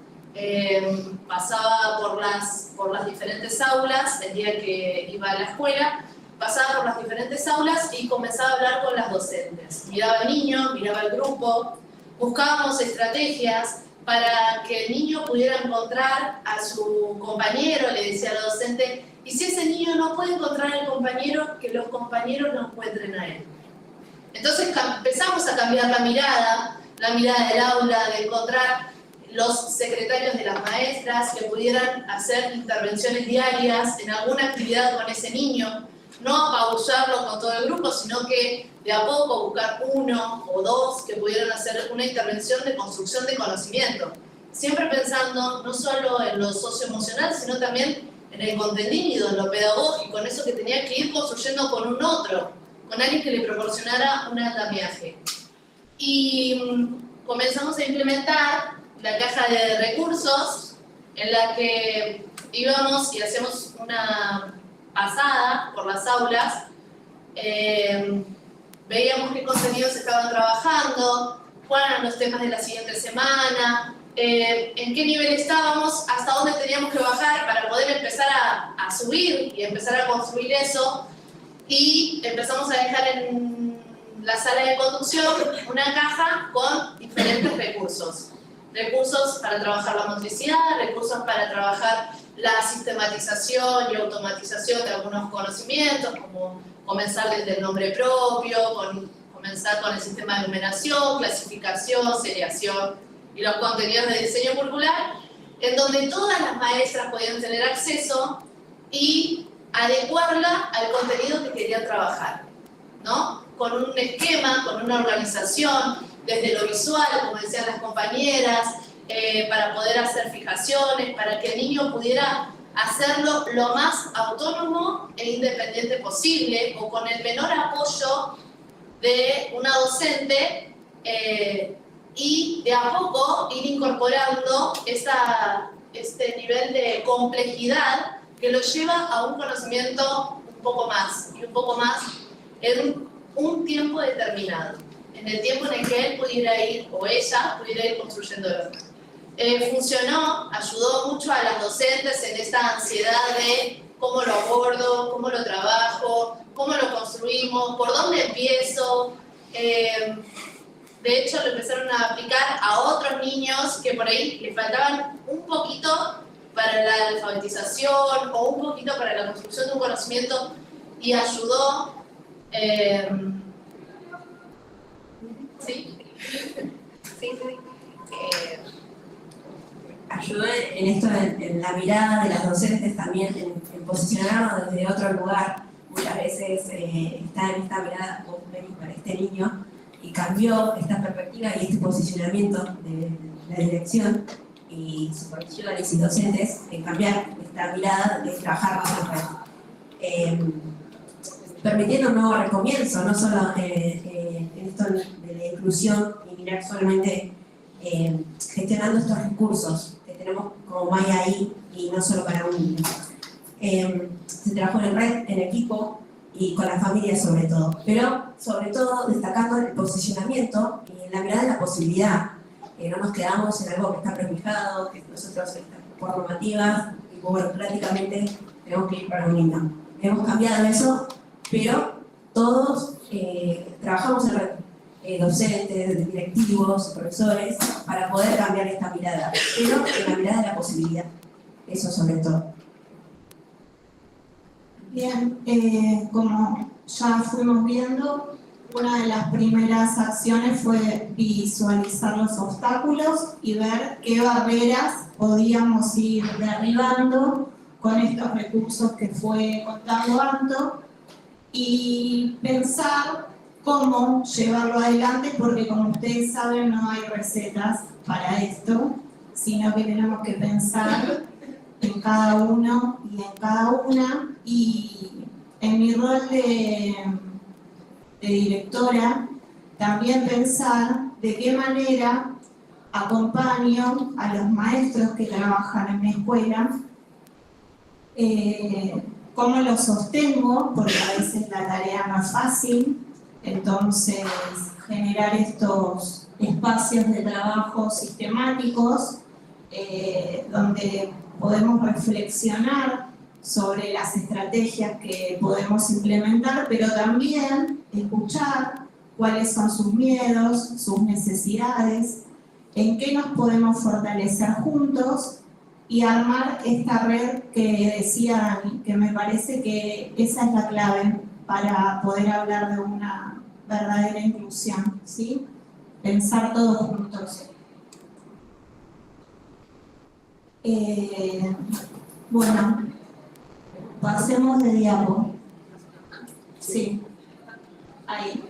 pasaba por las diferentes aulas, el día que iba a la escuela, pasaba por las diferentes aulas y comenzaba a hablar con las docentes. Miraba al niño, miraba al grupo, buscábamos estrategias para que el niño pudiera encontrar a su compañero, le decía al docente, y si ese niño no puede encontrar al compañero, que los compañeros lo encuentren a él. Entonces empezamos a cambiar la mirada del aula, de encontrar los secretarios de las maestras que pudieran hacer intervenciones diarias en alguna actividad con ese niño, no apabullarlo con todo el grupo, sino que de a poco buscar 1 o 2 que pudieran hacer una intervención de construcción de conocimiento. Siempre pensando no solo en lo socioemocional, sino también en el contenido, en lo pedagógico, en eso que tenía que ir construyendo con un otro, con alguien que le proporcionara un andamiaje. Y comenzamos a implementar la caja de recursos en la que íbamos y hacíamos una pasada por las aulas, veíamos qué contenidos estaban trabajando, cuáles eran los temas de la siguiente semana, en qué nivel estábamos, hasta dónde teníamos que bajar para poder empezar a subir y empezar a construir eso. Y empezamos a dejar en la sala de conducción una caja con diferentes recursos. Recursos para trabajar la motricidad, recursos para trabajar la sistematización y automatización de algunos conocimientos, como comenzar desde el nombre propio, comenzar con el sistema de numeración, clasificación, seriación y los contenidos de diseño curricular, en donde todas las maestras podían tener acceso y adecuarla al contenido que querían trabajar, ¿no? Con un esquema, con una organización, desde lo visual, como decían las compañeras, para poder hacer fijaciones, para que el niño pudiera hacerlo lo más autónomo e independiente posible, o con el menor apoyo de una docente, y de a poco ir incorporando este nivel de complejidad que lo lleva a un conocimiento un poco más, y un poco más en un tiempo determinado, en el tiempo en el que él pudiera ir, o ella pudiera ir construyéndolo. Funcionó, ayudó mucho a las docentes en esta ansiedad de cómo lo abordo, cómo lo trabajo, cómo lo construimos, por dónde empiezo. De hecho, lo empezaron a aplicar a otros niños que por ahí les faltaban un poquito para la alfabetización o un poquito para la construcción de un conocimiento, y ayudó. ¿Sí? Sí. Ayudó en esto, en la mirada de las docentes también, en posicionarnos desde otro lugar. Muchas veces está en esta mirada, vos venís para este niño, y cambió esta perspectiva y este posicionamiento de la dirección y supervisiones y docentes en cambiar esta mirada de trabajar más en red. Permitiendo un nuevo recomienzo, no solo en esto de la inclusión y mirar solamente gestionando estos recursos que tenemos como Maya ahí, y no solo para un niño. Se trabajó en red, en equipo y con la familia sobre todo, pero sobre todo destacando el posicionamiento y la mirada de la posibilidad. No nos quedamos en algo que está prefijado, que nosotros por normativas y burocráticamente tenemos que ir para un niño. Hemos cambiado eso, pero todos trabajamos en red. Docentes, directivos, profesores, para poder cambiar esta mirada, pero en la mirada de la posibilidad, eso sobre todo. Bien, como ya fuimos viendo, una de las primeras acciones fue visualizar los obstáculos y ver qué barreras podíamos ir derribando con estos recursos que fue contando Anto, y pensar cómo llevarlo adelante, porque como ustedes saben no hay recetas para esto, sino que tenemos que pensar en cada uno y en cada una. Y en mi rol de directora, también pensar de qué manera acompaño a los maestros que trabajan en mi escuela, cómo los sostengo, porque a veces la tarea no es fácil. Entonces, generar estos espacios de trabajo sistemáticos donde podemos reflexionar sobre las estrategias que podemos implementar, pero también escuchar cuáles son sus miedos, sus necesidades, en qué nos podemos fortalecer juntos y armar esta red que decía Dani, que me parece que esa es la clave para poder hablar de una verdadera inclusión, ¿sí? Pensar todos juntos. Bueno, pasemos de diapo. Sí, ahí.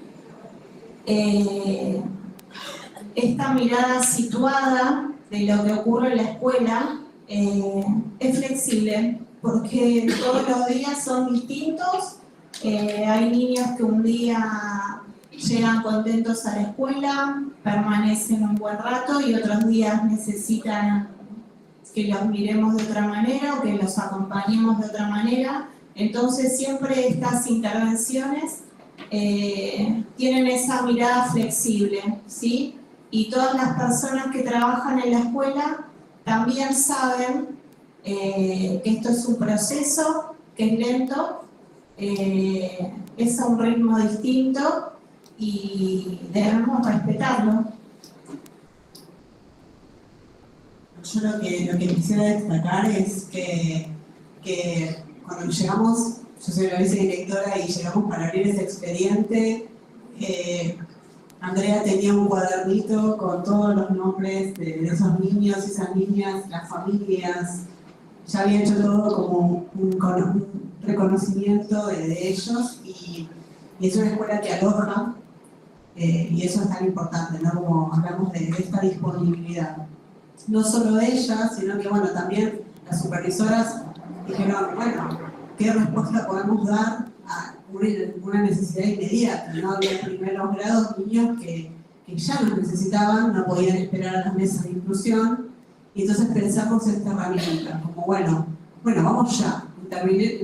Esta mirada situada de lo que ocurre en la escuela es flexible, porque todos los días son distintos. Hay niños que un día llegan contentos a la escuela, permanecen un buen rato, y otros días necesitan que los miremos de otra manera o que los acompañemos de otra manera. Entonces siempre estas intervenciones tienen esa mirada flexible, ¿sí? y todas las personas que trabajan en la escuela también saben que esto es un proceso, que es lento, es a un ritmo distinto y debemos respetarlo. Yo lo que quisiera destacar es que cuando llegamos, yo soy la vicedirectora y llegamos para abrir ese expediente, Andrea tenía un cuadernito con todos los nombres de esos niños y esas niñas, las familias, ya había hecho todo como un reconocimiento de ellos y es una escuela que aloja y eso es tan importante, ¿no? Como hablamos de esta disponibilidad. No solo ella, sino que bueno, también las supervisoras dijeron, bueno, ¿qué respuesta podemos dar a una necesidad inmediata? ¿No? Había primeros grados niños que ya nos necesitaban, no podían esperar a las mesas de inclusión, y entonces pensamos esta herramienta, como bueno, vamos ya,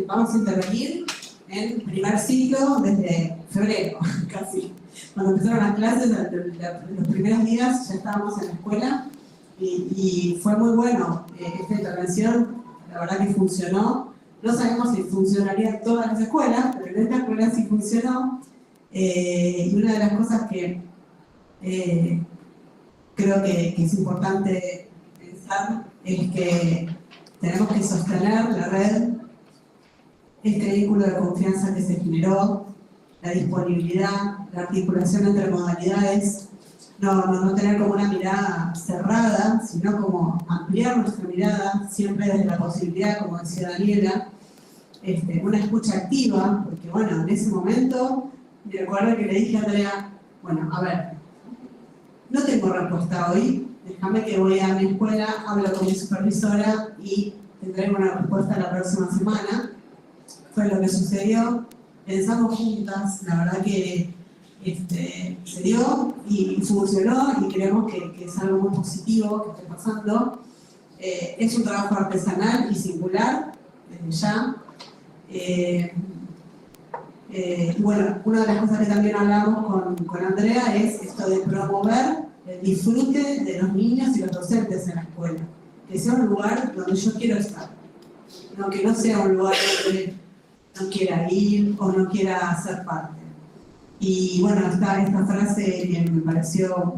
vamos a intervenir en primer ciclo desde febrero, casi. Cuando empezaron las clases, los primeros días ya estábamos en la escuela, y fue muy bueno esta intervención, la verdad que funcionó. No sabemos si funcionaría en todas las escuelas, pero en esta escuela sí funcionó. Y una de las cosas que creo que es importante pensar es que tenemos que sostener la red, este vínculo de confianza que se generó, la disponibilidad, la articulación entre modalidades, no tener como una mirada cerrada, sino como ampliar nuestra mirada, siempre desde la posibilidad, como decía Daniela, una escucha activa, porque bueno, en ese momento, me recuerdo que le dije a Andrea, bueno, a ver, no tengo respuesta hoy, déjame que voy a mi escuela, hablo con mi supervisora y tendré una respuesta la próxima semana. Fue lo que sucedió, pensamos juntas, la verdad que se dio y funcionó y creemos que es algo muy positivo que esté pasando. Es un trabajo artesanal y singular, desde ya. Bueno, una de las cosas que también hablamos con Andrea es esto de promover el disfrute de los niños y los docentes en la escuela. Que sea un lugar donde yo quiero estar. No, que no sea un lugar donde no quiera ir o no quiera ser parte. Y bueno, esta frase que me pareció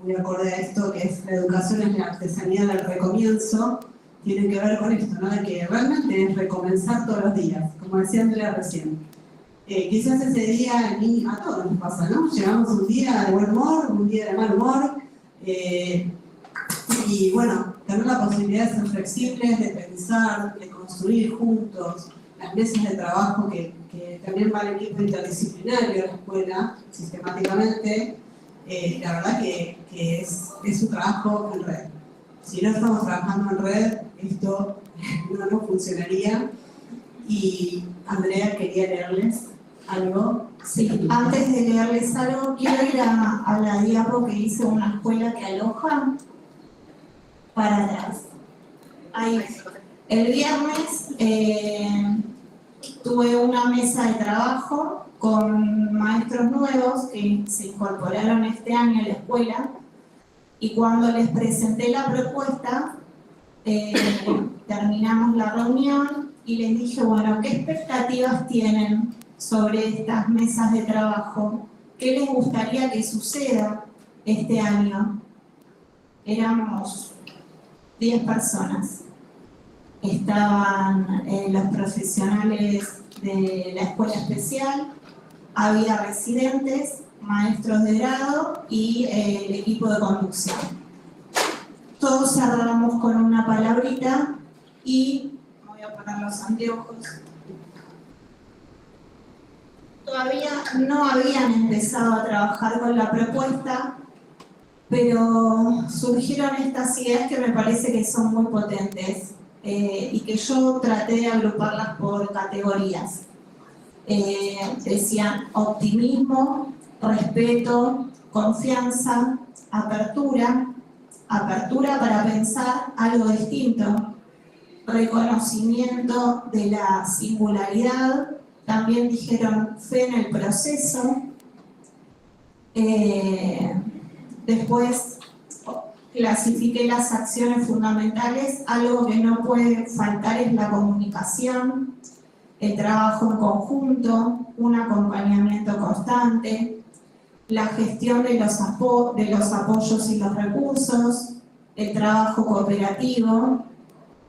muy acorde a esto, que es la educación es la artesanía del recomienzo, tiene que ver con esto, ¿no? De que realmente es recomenzar todos los días, como decía Andrea recién. Quizás ese día a todos nos pasa, ¿no? Llegamos un día de buen humor, un día de mal humor, y bueno, tener la posibilidad de ser flexibles, de pensar, de construir juntos, las mesas de trabajo que también va el equipo interdisciplinario de la escuela, sistemáticamente, la verdad que es un trabajo en red. Si no estamos trabajando en red, esto no funcionaría. Y Andrea quería leerles algo. Sí, antes de leerles algo, quiero ir a la diapo que hice una escuela que aloja para atrás. Ahí. El viernes tuve una mesa de trabajo con maestros nuevos que se incorporaron este año a la escuela y cuando les presenté la propuesta, terminamos la reunión y les dije, bueno, ¿qué expectativas tienen sobre estas mesas de trabajo? ¿Qué les gustaría que suceda este año? Éramos 10 personas. Estaban los profesionales de la escuela especial, había residentes, maestros de grado y el equipo de conducción. Todos cerramos con una palabrita y me voy a poner los anteojos. Todavía no habían empezado a trabajar con la propuesta, pero surgieron estas ideas que me parece que son muy potentes y que yo traté de agruparlas por categorías. Decían optimismo, respeto, confianza, apertura para pensar algo distinto, reconocimiento de la singularidad, también dijeron fe en el proceso, Después clasifiqué las acciones fundamentales. Algo que no puede faltar es la comunicación, el trabajo en conjunto, un acompañamiento constante, la gestión de los apoyos y los recursos, el trabajo cooperativo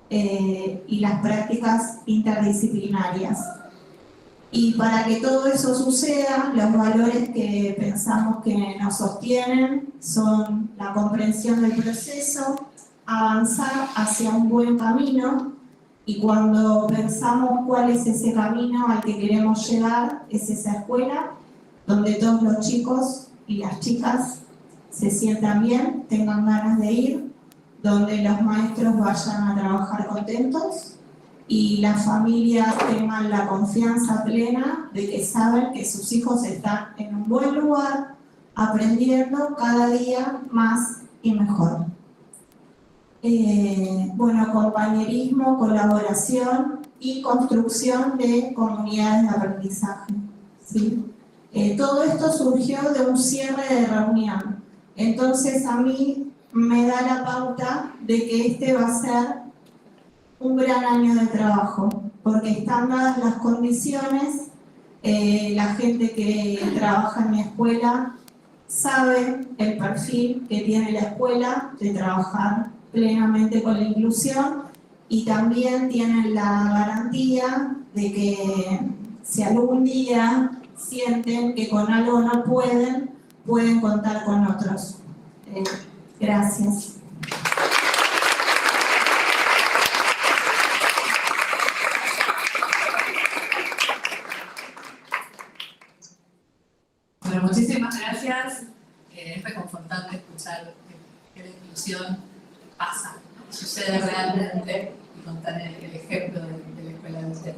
y las prácticas interdisciplinarias. Y para que todo eso suceda, los valores que pensamos que nos sostienen son la comprensión del proceso, avanzar hacia un buen camino, y cuando pensamos cuál es ese camino al que queremos llegar, es esa escuela donde todos los chicos y las chicas se sientan bien, tengan ganas de ir, donde los maestros vayan a trabajar contentos y las familias tengan la confianza plena de que saben que sus hijos están en un buen lugar, aprendiendo cada día más y mejor. Bueno, compañerismo, colaboración y construcción de comunidades de aprendizaje, ¿sí? Todo esto surgió de un cierre de reunión. Entonces a mí me da la pauta de que este va a ser un gran año de trabajo, porque están dadas las condiciones, la gente que trabaja en mi escuela sabe el perfil que tiene la escuela de trabajar plenamente con la inclusión, y también tienen la garantía de que si algún día sienten que con algo no pueden contar con otros. Gracias. Bueno, muchísimas gracias. Es reconfortante escuchar que la inclusión pasa, sucede realmente, y contar el ejemplo de la escuela de ustedes.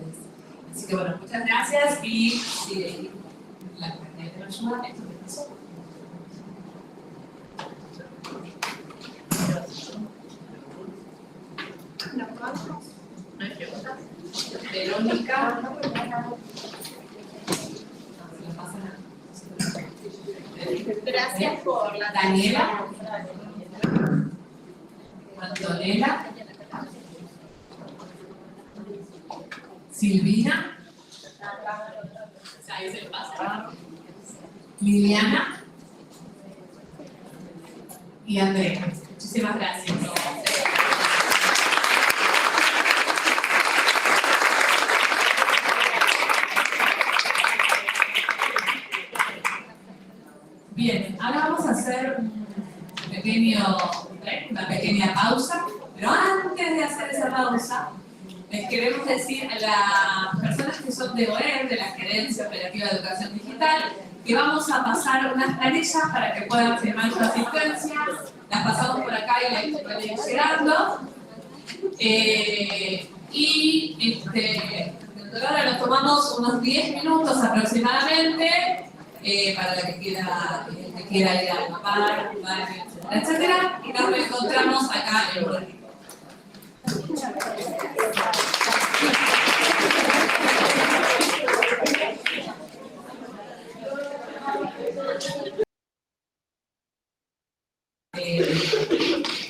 Así que bueno, muchas gracias y si la compañera nos ayuda, esto que pasó. ¿No hay preguntas? Verónica. Gracias por la Daniela. Antonella. Silvina. Ahí se le pasa. Liliana. Y Andrea. Muchísimas gracias. Bien, ahora vamos a hacer una pequeña pausa, pero antes de hacer esa pausa, les queremos decir a las personas que son de OER, de la Gerencia Operativa de Educación Digital, que vamos a pasar unas planillas para que puedan firmar su asistencia. Las pasamos por acá y las pueden ir llegando. Ahora nos tomamos unos 10 minutos aproximadamente para la que quiera ir al bar, etcétera, y nos reencontramos acá en un ratito.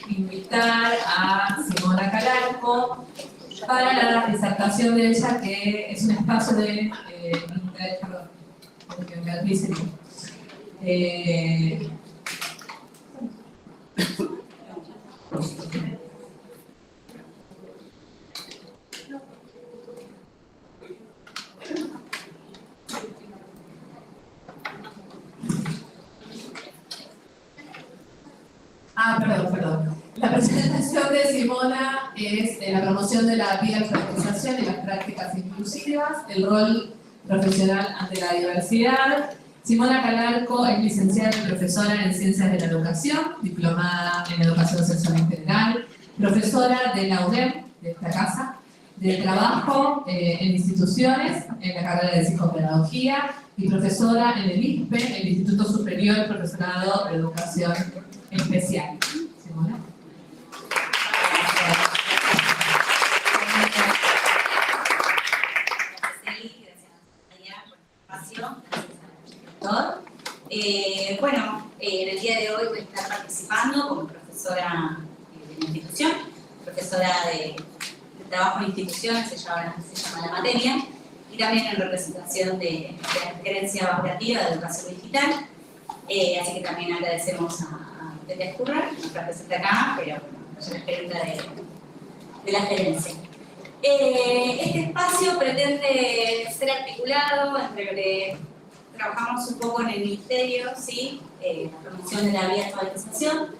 Invitar a Simona Calarco para la disertación de ella, que es un espacio de perdón. La presentación de Simona es la promoción de la bialfabetización y las prácticas inclusivas, el rol profesional ante la diversidad. Simona Calarco es licenciada y profesora en Ciencias de la Educación, diplomada en Educación Sexual Integral, profesora de la UDEM, de esta casa, de trabajo en instituciones, en la carrera de psicopedagogía, y profesora en el ISPE, el Instituto Superior Profesorado de Educación Especial. Simona. En el día de hoy voy a estar participando como profesora de la institución, profesora de trabajo en instituciones, se llama la materia, y también en representación de la gerencia operativa de educación digital. Así que también agradecemos a Petra Escurra, que nos representa acá, pero bueno, yo la gerenta de la gerencia. Este espacio pretende ser articulado entre lo que trabajamos un poco en el ministerio, ¿sí? La promoción de la bioalfabetización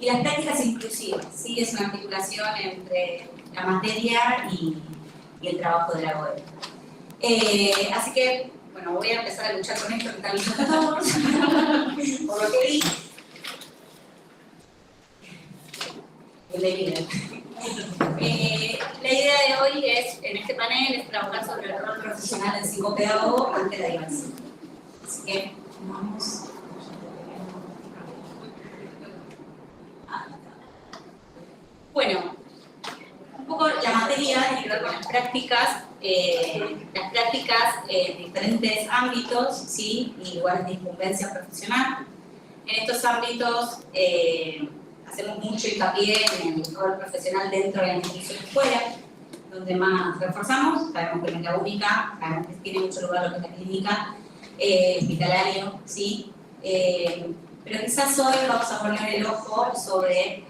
y las prácticas inclusivas, ¿sí? Es una articulación entre la materia y el trabajo de la web. Así que, bueno, voy a empezar a luchar con esto que están viendo todos, por lo que vi. La idea de hoy es, en este panel, es trabajar sobre el rol profesional del psicopedagogo ante la diversidad. Así que, vamos. Bueno, un poco la materia tiene que ver con las prácticas en diferentes ámbitos, ¿sí? Igual de incumbencia profesional. En estos ámbitos hacemos mucho hincapié en el rol profesional dentro de la institución escuela, donde más reforzamos. Sabemos que en la única, sabemos que tiene mucho lugar lo que es la clínica, hospitalario, ¿sí? Pero quizás hoy vamos a poner el ojo sobre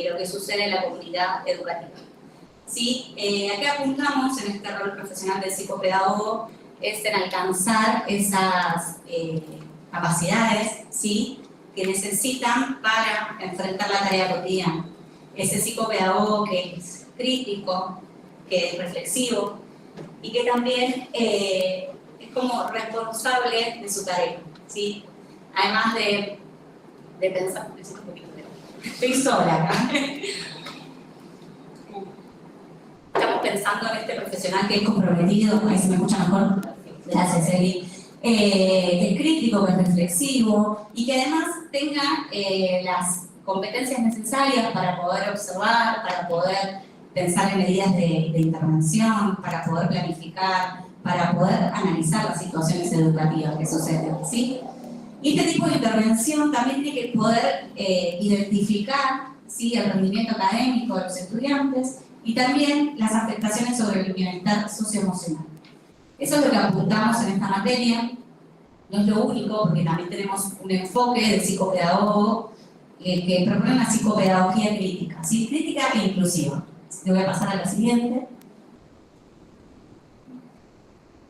lo que sucede en la comunidad educativa. ¿Sí? ¿A qué apuntamos en este rol profesional del psicopedagogo? Es en alcanzar esas capacidades, ¿sí? Que necesitan para enfrentar la tarea cotidiana. Ese psicopedagogo que es crítico, que es reflexivo y que también es como responsable de su tarea, ¿sí? Además de pensar, estoy sola acá. Estamos pensando en este profesional que es comprometido, ahí se me escucha mejor, gracias Eli, que es crítico, que es reflexivo y que además tenga las competencias necesarias para poder observar, para poder pensar en medidas de intervención, para poder planificar, para poder analizar las situaciones educativas que suceden, ¿sí? Y este tipo de intervención también tiene que poder identificar, ¿sí? El rendimiento académico de los estudiantes y también las afectaciones sobre el bienestar socioemocional. Eso es lo que apuntamos en esta materia. No es lo único, porque también tenemos un enfoque de psicopedagogo que propone una psicopedagogía crítica, ¿sí? Crítica e inclusiva. Te voy a pasar a la siguiente.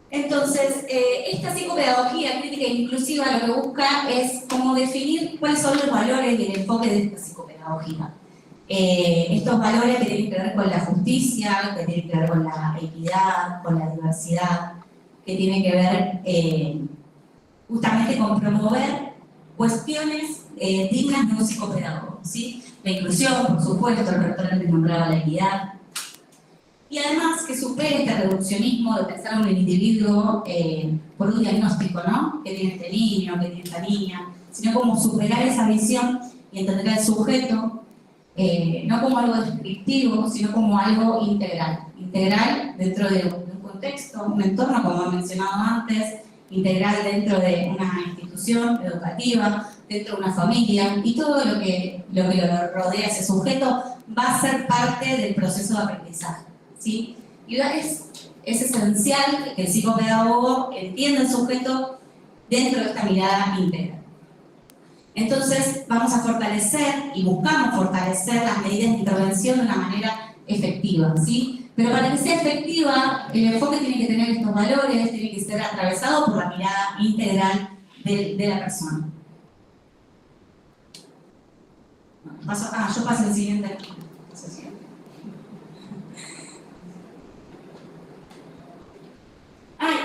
Entonces, esta psicopedagogía crítica e inclusiva lo que busca es como definir cuáles son los valores y el enfoque de esta psicopedagogía. Estos valores que tienen que ver con la justicia, que tienen que ver con la equidad, con la diversidad, que tienen que ver justamente con promover cuestiones dignas de un psicopedagogo, ¿sí? La inclusión, por supuesto, el rector antes nombraba la equidad, y además que supere este reduccionismo de pensar en un individuo por un diagnóstico, ¿no? ¿Qué tiene este niño? ¿Qué tiene esta niña? Sino como superar esa visión y entender al sujeto no como algo descriptivo, sino como algo integral. Integral dentro de un contexto, un entorno, como he mencionado antes, integral dentro de una institución educativa, dentro de una familia, y todo lo que lo rodea a ese sujeto va a ser parte del proceso de aprendizaje, ¿sí? Y es esencial que el psicopedagogo entienda el sujeto dentro de esta mirada integral. Entonces, vamos a fortalecer y buscamos fortalecer las medidas de intervención de una manera efectiva, ¿sí? Pero para que sea efectiva, el enfoque tiene que tener estos valores, tiene que ser atravesado por la mirada integral de la persona. Yo paso el siguiente.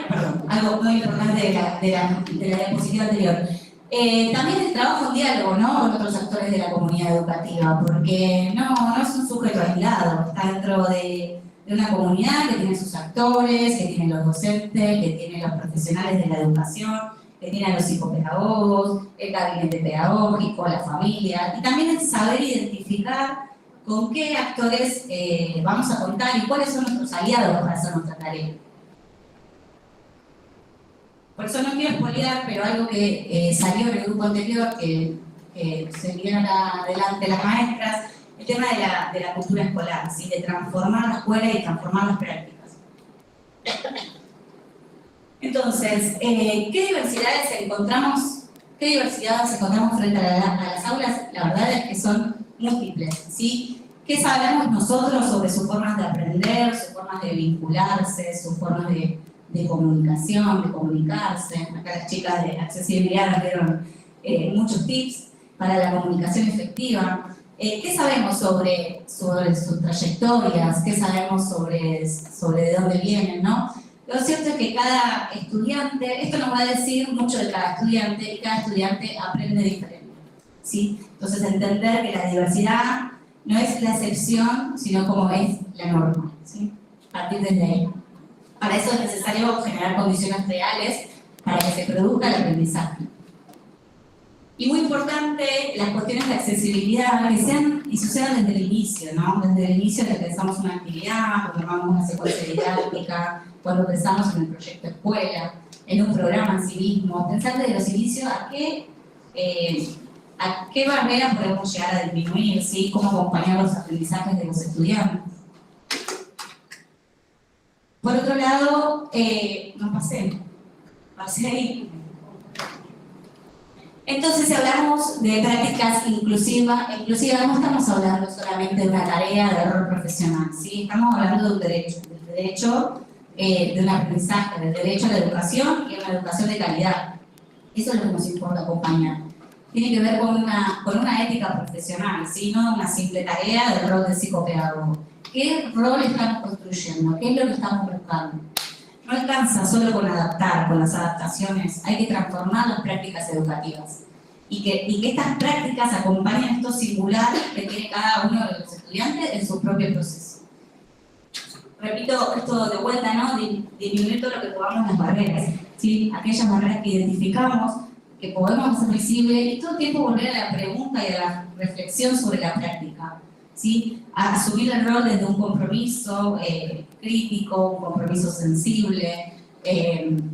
Perdón, algo muy importante de la diapositiva anterior. También el trabajo en diálogo, ¿no? Con otros actores de la comunidad educativa, porque no es un sujeto aislado, está dentro de una comunidad que tiene sus actores, que tiene los docentes, que tiene los profesionales de la educación, que tiene a los psicopedagogos, el gabinete pedagógico, la familia, y también el saber identificar con qué actores vamos a contar y cuáles son nuestros aliados para hacer nuestra tarea. Por eso no quiero spoilear, pero algo que salió en el grupo anterior, que se dieron adelante las maestras, el tema de la cultura escolar, ¿sí? De transformar la escuela y transformar las prácticas. Entonces, ¿qué diversidades encontramos frente a las aulas? La verdad es que son múltiples, ¿sí? ¿Qué sabemos nosotros sobre sus formas de aprender, sus formas de vincularse, sus formas de comunicación, de comunicarse? Acá las chicas de accesibilidad nos dieron muchos tips para la comunicación efectiva. ¿Qué sabemos sobre sus trayectorias? ¿Qué sabemos sobre de dónde vienen, no? Lo cierto es que cada estudiante, esto nos va a decir mucho de cada estudiante, y cada estudiante aprende diferente, ¿sí? Entonces entender que la diversidad no es la excepción, sino como es la norma, ¿sí? Partir desde ahí. Para eso es necesario generar condiciones reales para que se produzca el aprendizaje. Y muy importante, las cuestiones de accesibilidad que sean y sucedan desde el inicio, ¿no? Desde el inicio de que pensamos una actividad, cuando armamos una secuencia didáctica, cuando pensamos en el proyecto escuela, en un programa en sí mismo, pensar desde los inicios a qué barreras podemos llegar a disminuir, ¿sí? Cómo acompañar los aprendizajes de los estudiantes. Por otro lado, no pasé ahí. Entonces, si hablamos de prácticas inclusivas, no estamos hablando solamente de una tarea de rol profesional, ¿sí? Estamos hablando de un derecho, del derecho de un aprendizaje, del derecho a la educación y a una educación de calidad. Eso es lo que nos importa acompañar. Tiene que ver con una ética profesional, ¿sí? No una simple tarea del rol de psicopedagogo. ¿Qué rol estamos construyendo? ¿Qué es lo que estamos buscando? No alcanza solo con adaptar, con las adaptaciones, hay que transformar las prácticas educativas y que estas prácticas acompañen esto singular que tiene cada uno de los estudiantes en su propio proceso. Repito esto de vuelta, ¿no? Disminuir todo lo que podamos las barreras, ¿sí? Aquellas barreras que identificamos, que podemos hacer visible y todo el tiempo volver a la pregunta y a la reflexión sobre la práctica, ¿sí? A asumir el rol desde un compromiso crítico, un compromiso sensible,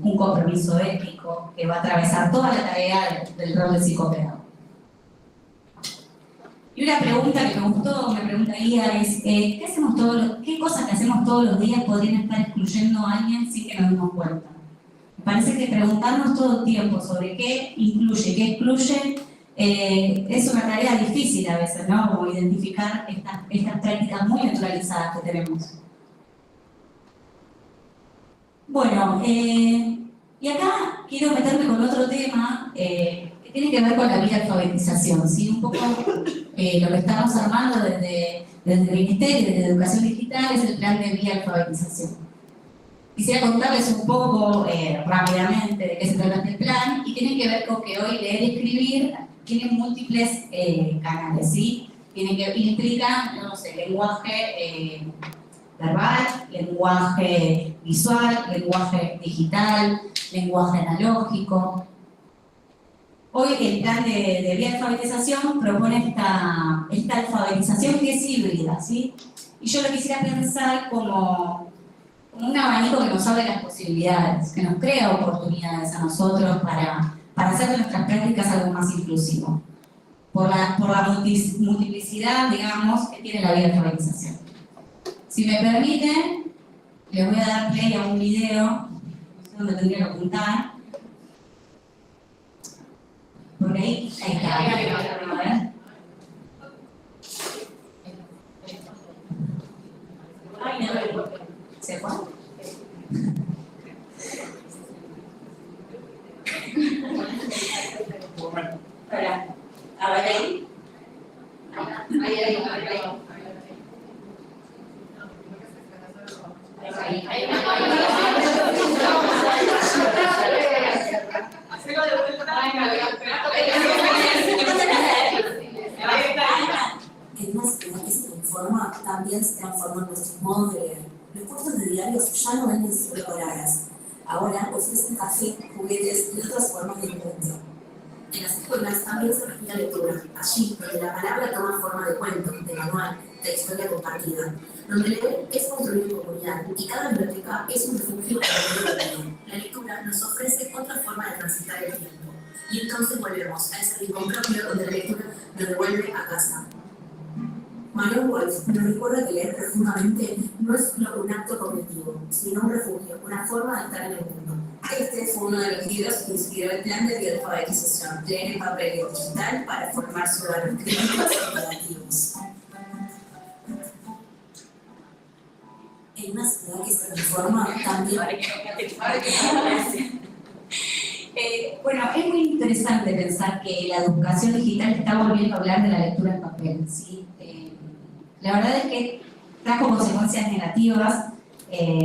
un compromiso ético que va a atravesar toda la tarea del rol de psicopedagogo. Y una pregunta que me gustó, una pregunta guía es, ¿qué cosas que hacemos todos los días podrían estar excluyendo a alguien sin que nos demos cuenta? Me parece que preguntarnos todo el tiempo sobre qué incluye, qué excluye, es una tarea difícil a veces, ¿no? Como identificar estas prácticas muy naturalizadas que tenemos. Bueno, y acá quiero meterme con otro tema que tiene que ver con la vía alfabetización, ¿sí? Un poco lo que estamos armando desde el Ministerio de Educación Digital es el plan de vía alfabetización. Quisiera contarles un poco rápidamente de qué se trata este plan y tiene que ver con que hoy leer y escribir tienen múltiples canales, ¿sí? Implican, no sé, lenguaje verbal, lenguaje visual, lenguaje digital, lenguaje analógico. Hoy el plan de vía alfabetización propone esta alfabetización que es híbrida, ¿sí? Y yo lo quisiera pensar como un abanico que nos abre las posibilidades, que nos crea oportunidades a nosotros para hacer de nuestras prácticas algo más inclusivo, por la multiplicidad, digamos, que tiene la vía alfabetización. Si me permiten, les voy a dar play a un video, no sé dónde tendría que apuntar, porque ahí está, a ver. Ay, no, ¿se fue? Espera, a ver ahí. Además, en la que se transforma, también se transforma nuestro modo de leer. Los cursos de diarios ya no venden solo palabras. Ahora ofrecen café, juguetes y otras formas de encuentro. En las escuelas también se respira lectura, allí donde la palabra toma forma de cuento, de manual, de historia compartida. donde leer es construir en comunidad y cada biblioteca es un refugio para el mundo. La lectura nos ofrece otra forma de transitar el tiempo y entonces volvemos a ese rincón propio donde la lectura nos devuelve a casa. Marlon Wolf nos recuerda que leer profundamente no es solo un acto cognitivo, sino un refugio, una forma de estar en el mundo. Este fue uno de los libros que inspiró el plan de alfabetización, leer en papel y digital para formar ciudadanos críticos y creativos. En una ciudad que se transforma también. Bueno, es muy interesante pensar que la educación digital está volviendo a hablar de la lectura en papel, ¿sí? La verdad es que trajo consecuencias negativas,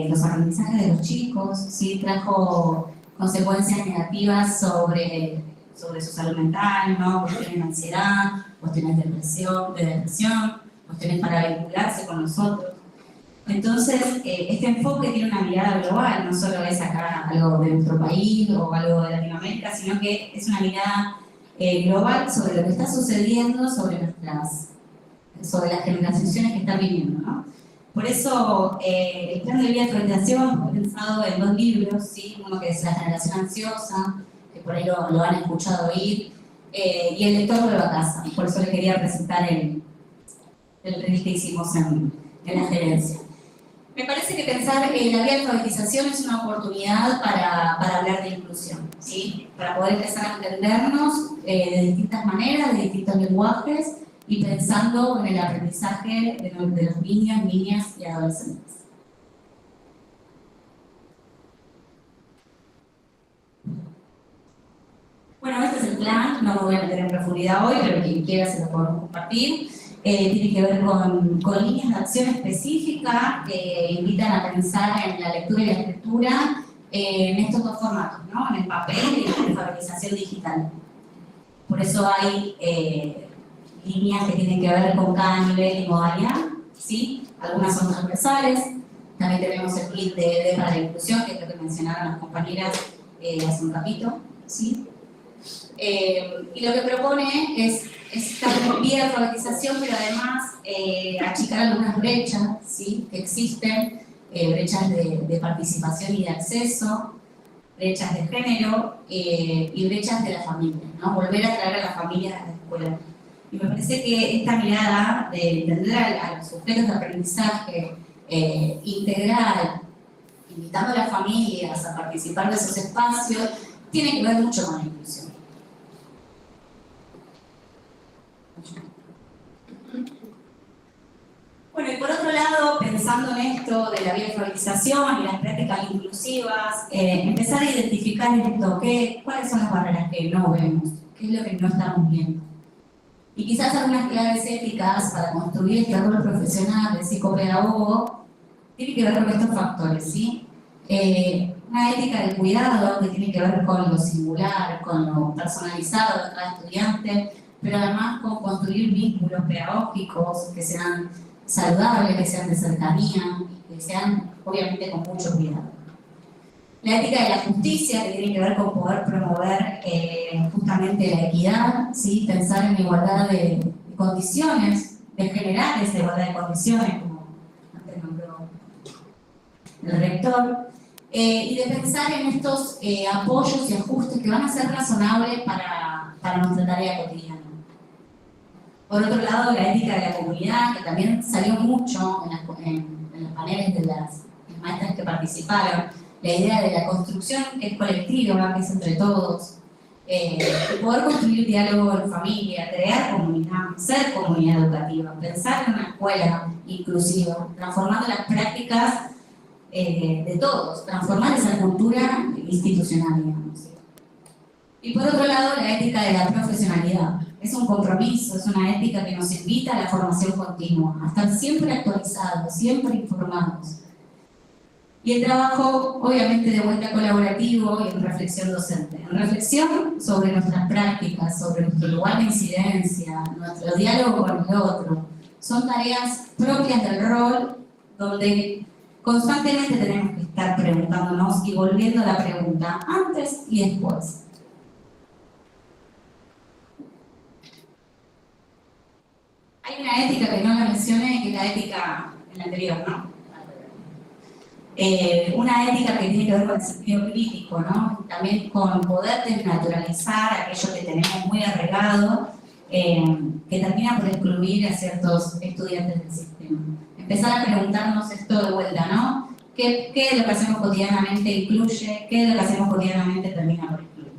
los aprendizajes de los chicos, ¿sí? Trajo consecuencias negativas sobre su salud mental, ¿no? Cuestiones de ansiedad, cuestiones de depresión, cuestiones para vincularse con nosotros. Entonces, este enfoque tiene una mirada global, no solo es acá algo de nuestro país o algo de Latinoamérica, sino que es una mirada global sobre lo que está sucediendo, sobre las generaciones que están viviendo, ¿no? Por eso, el plan de vida de alfabetización fue pensado en 2 libros, ¿sí? Uno que es La generación ansiosa, que por ahí lo han escuchado oír, y El lector vuelve a casa. Por eso les quería presentar el reel que hicimos en la gerencia. Me parece que pensar la vía de alfabetización es una oportunidad para hablar de inclusión, ¿sí? Para poder empezar a entendernos de distintas maneras, de distintos lenguajes, y pensando en el aprendizaje de los niños, niñas y adolescentes. Bueno, este es el plan, no me voy a meter en profundidad hoy, pero quien quiera se lo podemos compartir. Tiene que ver con líneas de acción específicas que invitan a pensar en la lectura y la escritura en estos 2 formatos, ¿no? En el papel y en la alfabetización digital. Por eso hay líneas que tienen que ver con cada nivel y modalidad, ¿sí? Algunas son transversales. También tenemos el kit de para la inclusión, que es lo que mencionaron las compañeras hace un ratito, ¿sí? Y lo que propone es esta vía de alfabetización, pero además achicar algunas brechas, ¿sí? Que existen, brechas de participación y de acceso, brechas de género y brechas de la familia, ¿no? Volver a traer a la familia a la escuela. Y me parece que esta mirada de entender a los sujetos de aprendizaje integral, invitando a las familias a participar de esos espacios, tiene que ver mucho con la inclusión. Bueno, y por otro lado, pensando en esto de la vía de alfabetización y las prácticas inclusivas, empezar a identificar esto, cuáles son las barreras que no vemos, qué es lo que no estamos viendo. Y quizás algunas claves éticas para construir este rol profesional de psicopedagogo tiene que ver con estos factores, ¿sí? Una ética del cuidado que tiene que ver con lo singular, con lo personalizado de cada estudiante, pero además con construir vínculos pedagógicos que sean saludables, que sean de cercanía, que sean obviamente con mucho cuidado. La ética de la justicia, que tiene que ver con poder promover justamente la equidad, ¿sí? Pensar en la igualdad de condiciones, de generar esa igualdad de condiciones, como antes nombró el rector, y de pensar en estos apoyos y ajustes que van a ser razonables para nuestra tarea cotidiana. Por otro lado, la ética de la comunidad, que también salió mucho en los paneles de las maestras que participaron, la idea de la construcción que es colectiva, que es entre todos, poder construir diálogo en familia, crear comunidad, ser comunidad educativa, pensar en una escuela inclusiva, transformando las prácticas de todos, transformar esa cultura institucional, digamos. Y por otro lado, la ética de la profesionalidad. Es un compromiso, es una ética que nos invita a la formación continua, a estar siempre actualizados, siempre informados. Y el trabajo, obviamente, de vuelta colaborativo y en reflexión docente. En reflexión sobre nuestras prácticas, sobre nuestro lugar de incidencia, nuestro diálogo con el otro. Son tareas propias del rol donde constantemente tenemos que estar preguntándonos y volviendo a la pregunta antes y después. Hay una ética que no la mencioné, que es la ética en la anterior, ¿no? Una ética que tiene que ver con el sentido crítico, ¿no? También con poder desnaturalizar aquello que tenemos muy arraigado, que termina por excluir a ciertos estudiantes del sistema. Empezar a preguntarnos esto de vuelta, ¿no? ¿Qué de lo que hacemos cotidianamente incluye? ¿Qué de lo que hacemos cotidianamente termina por excluir?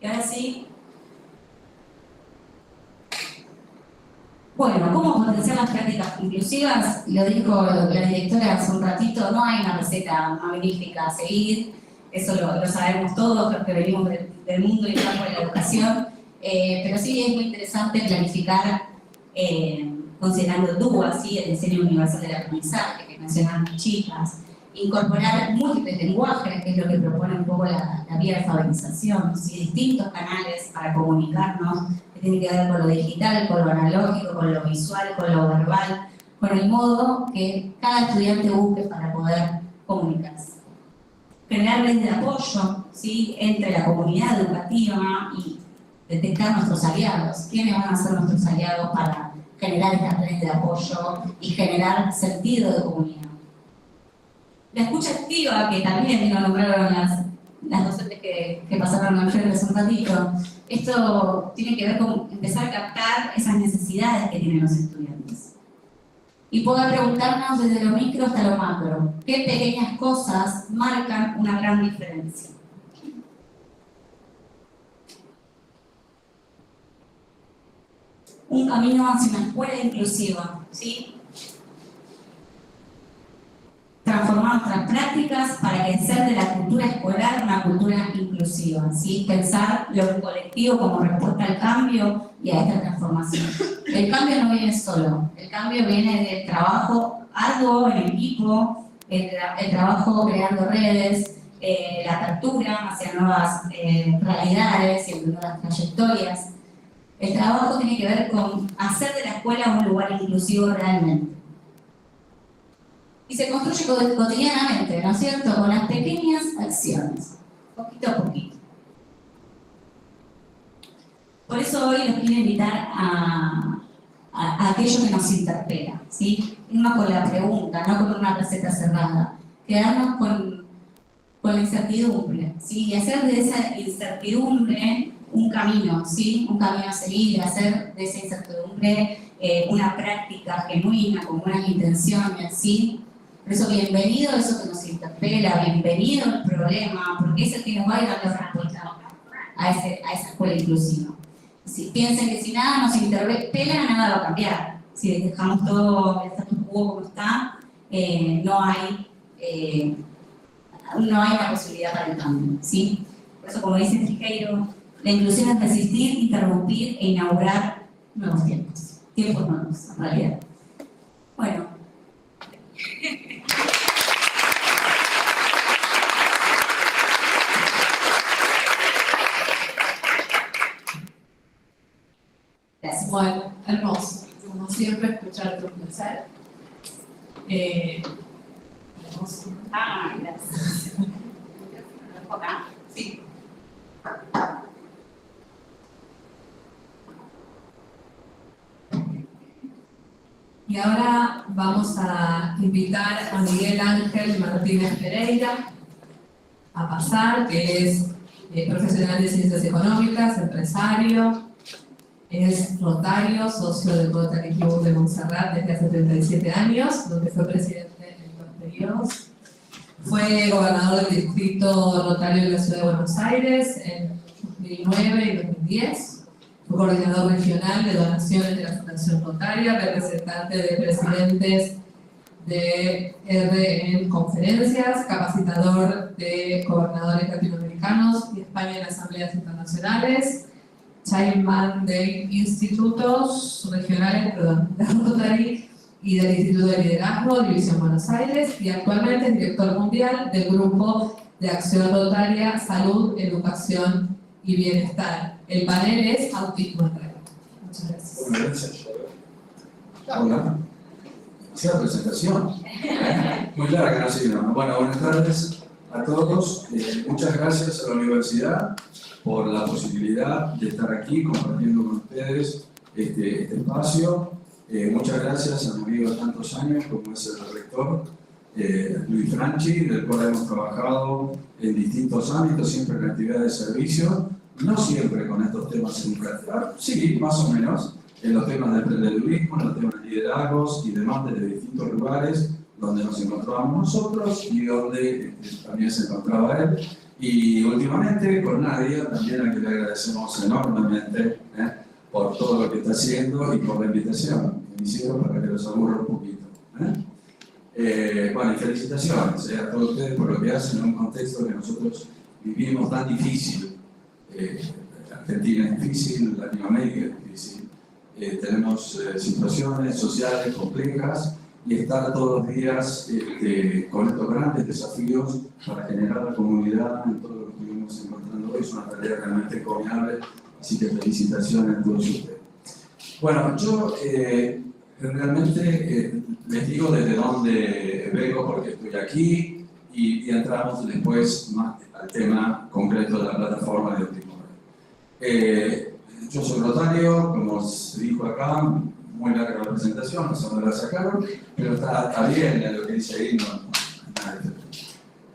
Y ahora sí. Bueno, ¿cómo potenciar las prácticas inclusivas? Lo dijo la directora hace un ratito, no hay una receta magnífica a seguir, eso lo sabemos todos, los que venimos del mundo y del campo de la educación, pero sí es muy interesante planificar, considerando el DUA, ¿sí? El diseño universal del aprendizaje, que mencionaban las chicas, incorporar múltiples lenguajes, que es lo que propone un poco la vía de alfabetización, ¿sí? Distintos canales para comunicarnos, que tiene que ver con lo digital, con lo analógico, con lo visual, con lo verbal, con el modo que cada estudiante busque para poder comunicarse. Generar redes de apoyo, ¿sí? Entre la comunidad educativa y detectar nuestros aliados. ¿Quiénes van a ser nuestros aliados para generar estas redes de apoyo y generar sentido de comunidad? La escucha activa, que también lo nombraron las docentes que pasaron al frente hace un ratito, esto tiene que ver con empezar a captar esas necesidades que tienen los estudiantes. Y poder preguntarnos desde lo micro hasta lo macro, qué pequeñas cosas marcan una gran diferencia. Un camino hacia una escuela inclusiva, ¿sí? Transformar nuestras prácticas para que hacer de la cultura escolar una cultura inclusiva, ¿sí? Pensar lo colectivo como respuesta al cambio y a esta transformación. El cambio no viene solo, el cambio viene del trabajo arduo en equipo, el trabajo creando redes, la apertura hacia nuevas realidades y nuevas trayectorias. El trabajo tiene que ver con hacer de la escuela un lugar inclusivo realmente. Y se construye cotidianamente, ¿no es cierto? Con las pequeñas acciones, poquito a poquito. Por eso hoy los quiero invitar a aquello que nos interpela, ¿sí? Irnos con la pregunta, no con una receta cerrada. Quedarnos con la incertidumbre, ¿sí? Y hacer de esa incertidumbre un camino, ¿sí? Un camino a seguir, hacer de esa incertidumbre una práctica genuina, con buenas intenciones, ¿sí? Por eso, bienvenido a eso que nos interpela, bienvenido al problema, porque es el que nos va a ir dando respuesta a esa escuela inclusiva. Si piensen que si nada nos interpela, nada va a cambiar. Si dejamos todo el status quo como está, no hay una posibilidad para el cambio, ¿sí? Por eso, como dice Frigeiro, la inclusión es resistir, interrumpir e inaugurar nuevos tiempos. Tiempos nuevos, en realidad. Bueno. Gracias. Bueno, hermoso. Como siempre, escucharte un placer. Gracias. Sí. Y ahora vamos a invitar a Miguel Ángel Martínez Pereira a pasar, que es profesional de ciencias económicas, empresario, es rotario, socio del Rotary Club de Montserrat desde hace 37 años, donde fue presidente en 2 periodos. Fue gobernador del distrito rotario de la Ciudad de Buenos Aires en 2009 y 2010. Fue coordinador regional de donaciones de la Fundación Rotaria, representante de presidentes de R en conferencias, capacitador de gobernadores latinoamericanos y España en asambleas internacionales, chairman de institutos regionales, de Rotary y del Instituto de Liderazgo, División Buenos Aires, y actualmente es director mundial del Grupo de Acción Rotaria, Salud, Educación y Bienestar. El panel es Autismo en Red. Muchas gracias. Bueno, gracias. Hola. Esa presentación. Muy larga, no sé, no. Bueno, buenas tardes a todos. Muchas gracias a la universidad por la posibilidad de estar aquí compartiendo con ustedes este espacio. Muchas gracias a mi amigo de tantos años, como es el rector, Luis Franchi, del cual hemos trabajado en distintos ámbitos, siempre en actividades de servicio, no siempre con estos temas educativos, sí, más o menos, en los temas de emprendedurismo, en los temas de liderazgos y demás desde distintos lugares donde nos encontrábamos nosotros y donde también se encontraba él. Y últimamente con Nadia, también a quien le agradecemos enormemente por todo lo que está haciendo y por la invitación que me hicieron para que los aburra un poquito. Bueno, y felicitaciones a todos ustedes por lo que hacen en un contexto que nosotros vivimos tan difícil. Argentina es difícil, Latinoamérica es difícil. Tenemos situaciones sociales complejas y estar todos los días con estos grandes desafíos para generar la comunidad en todo lo que estuvimos encontrando hoy es una tarea realmente encomiable, así que felicitaciones a todos ustedes. Bueno, yo realmente les digo desde dónde vengo porque estoy aquí y entramos después más al tema concreto de la plataforma de Autismo Red. Yo soy rotario, como se dijo acá, muy larga la presentación, no sé dónde la sacaron, pero está bien lo que dice ahí, no nada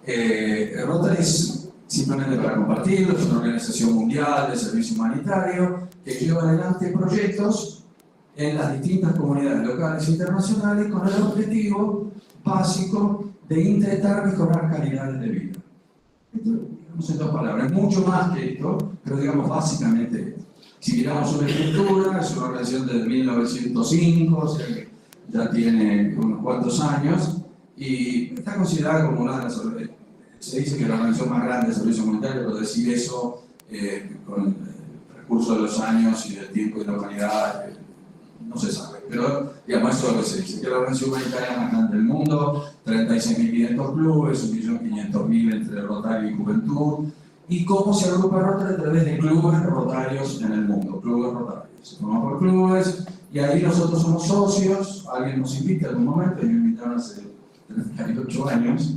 diferente. Rotary es simplemente para compartirlo, es una organización mundial de servicio humanitario que lleva adelante proyectos en las distintas comunidades locales e internacionales con el objetivo básico de intentar mejorar calidades de vida. Esto, digamos en dos palabras, mucho más que esto, pero digamos básicamente esto. Si miramos una estructura, es una organización desde 1905, o sea que ya tiene unos cuantos años, y está considerada como una de las, se dice que es la organización más grande de servicio humanitario, pero decir eso con el recurso de los años y del tiempo y de la humanidad, no se sabe, pero digamos eso es lo que se dice, que es la organización humanitaria más grande del mundo, 36.500 clubes, 1.500.000 entre Rotario y Juventud. ¿Y cómo se agrupa Rotary? A través de clubes rotarios en el mundo, clubes rotarios. Se forman por clubes y ahí nosotros somos socios, alguien nos invita en algún momento, y me invitaron hace 38 años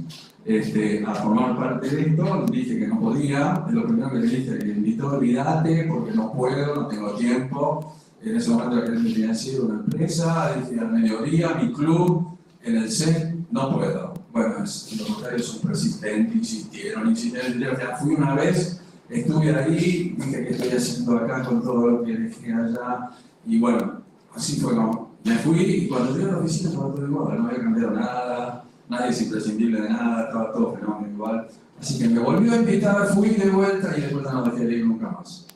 a formar parte de esto, dije que no podía, es lo primero que le dije, que invitó, olvídate porque no puedo, no tengo tiempo. En ese momento la gerente financiera de una empresa, dije al mediodía, mi club en el CEN, no puedo. Bueno, los rotarios son persistentes, insistieron, ya fui una vez, estuve ahí, dije que estoy haciendo acá con todo lo que dejé allá, y bueno, así fue como me fui, y cuando llegué a la oficina estaba todo igual, no había cambiado nada, nadie es imprescindible de nada, estaba todo fenómeno igual, así que me volvió a invitar, fui de vuelta y después no dejé de ir nunca más.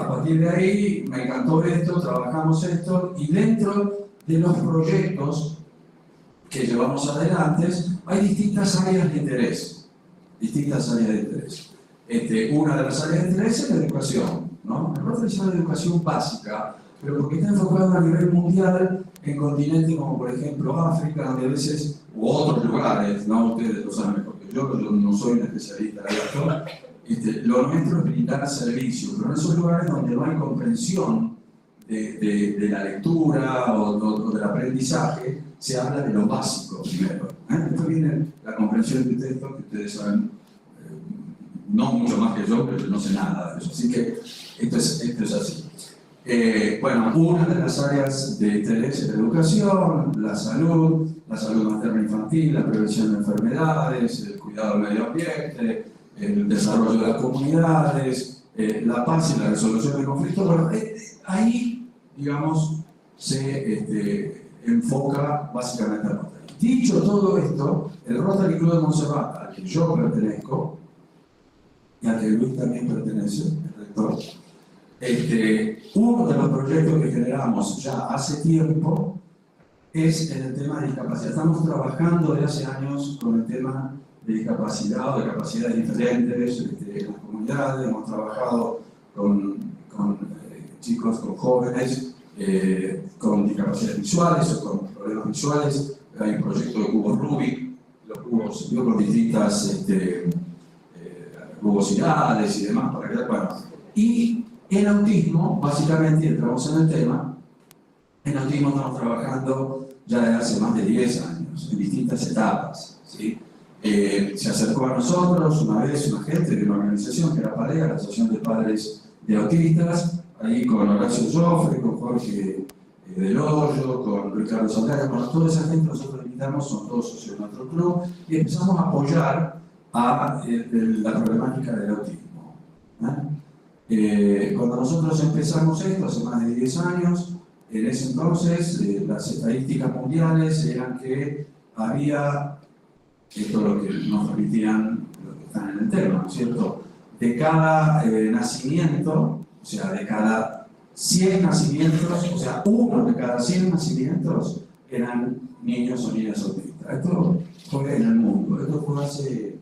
A partir de ahí me encantó esto, trabajamos esto, y dentro de los proyectos que llevamos adelante, hay distintas áreas de interés. Una de las áreas de interés es la educación, ¿no? El Rotary es una educación básica, pero porque está enfocado a nivel mundial en continentes como por ejemplo África, donde a veces, u otros lugares, ¿no? Ustedes lo saben mejor que yo no soy un especialista de esto, lo nuestro es brindar servicio, pero en esos lugares donde no hay comprensión de la lectura o del aprendizaje, se habla de lo básico primero. Esto viene la comprensión de texto que ustedes saben, no mucho más que yo, pero yo no sé nada de eso. Así que esto es así. Bueno, una de las áreas de interés es la educación, la salud materna infantil, la prevención de enfermedades, el cuidado del medio ambiente, el desarrollo de las comunidades, la paz y la resolución de conflictos. Bueno, ahí, digamos, se enfoca básicamente al Rotary. Dicho todo esto, el Rotary Club de Montserrat, al que yo pertenezco, y al que Luis también pertenece, el rector, uno de los proyectos que generamos ya hace tiempo es en el tema de discapacidad. Estamos trabajando desde hace años con el tema de discapacidad o de capacidades diferentes en las comunidades. Hemos trabajado con chicos, con jóvenes, con discapacidades visuales o con problemas visuales. Hay un proyecto de cubos Rubik, los cubos, yo con distintas cubosidades y demás para que bueno. Y en autismo, básicamente, entramos en el tema, en autismo estamos trabajando ya desde hace más de 10 años, en distintas etapas, ¿sí? Se acercó a nosotros una vez una gente de una organización que era PADEA, la Asociación de Padres de Autistas, ahí con Horacio Joffre, con Jorge Del Hoyo, con Ricardo Santana, con toda esa gente nosotros invitamos, son todos socios de nuestro club, y empezamos a apoyar a la problemática del autismo. Cuando nosotros empezamos esto, hace más de 10 años, en ese entonces las estadísticas mundiales eran que había, esto es lo que nos permitían los que están en el tema, ¿no es cierto?, de cada nacimiento, o sea, de cada 100 nacimientos, o sea, 1 de cada 100 nacimientos eran niños o niñas autistas. Esto fue en el mundo, esto fue hace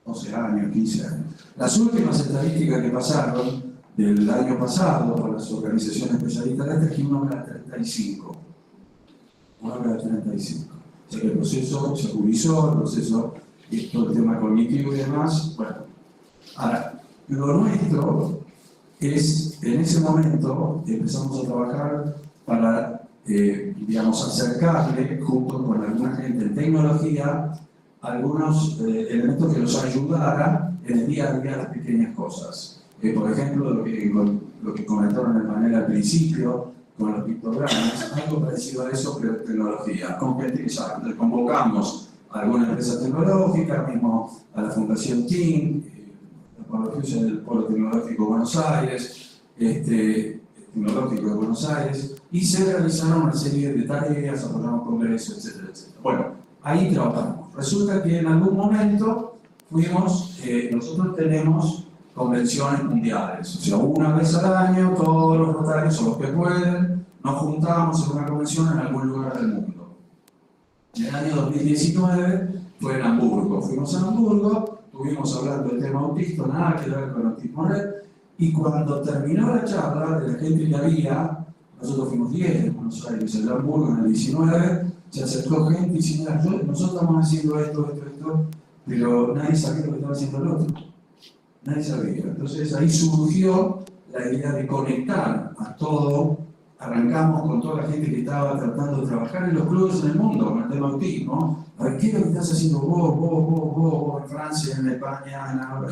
12 años, 15 años. Las últimas estadísticas que pasaron del año pasado por las organizaciones especialistas de este es que uno era 35. Uno era 35. O sea que el proceso se agudizó, el proceso, y todo el tema cognitivo y demás. Bueno, ahora, lo nuestro es, en ese momento, empezamos a trabajar para, digamos, acercarle, junto con alguna gente en tecnología, algunos elementos que nos ayudaran en el día a día las pequeñas cosas. Por ejemplo, lo que comentaron en el panel al principio, con los pictogramas, algo parecido a eso, pero tecnología. Convocamos a alguna empresa tecnológica, mismo a la Fundación TIN, del Polo Tecnológico de Buenos Aires, Tecnológico de Buenos Aires, y se realizaron una serie de tareas, apoyamos congresos, etcétera, etcétera. Bueno, ahí trabajamos. Resulta que en algún momento fuimos, nosotros tenemos convenciones mundiales, o sea, una vez al año, todos los rotarios o los que pueden, nos juntamos en una convención en algún lugar del mundo. En el año 2019 fue en Hamburgo. Fuimos a Hamburgo, estuvimos hablando del tema autista, nada que ver con autismo red, y cuando terminó la charla de la gente que había, nosotros fuimos 10 en Buenos Aires, en Hamburgo en el 19, se acercó gente y dice, mira, nosotros estamos haciendo esto, pero nadie sabía lo que estaba haciendo el otro. Nadie sabía. Entonces ahí surgió la idea de conectar a todo. Arrancamos con toda la gente que estaba tratando de trabajar en los clubes en el mundo con el tema autismo. A ver, ¿qué es lo que estás haciendo vos en Francia, en España,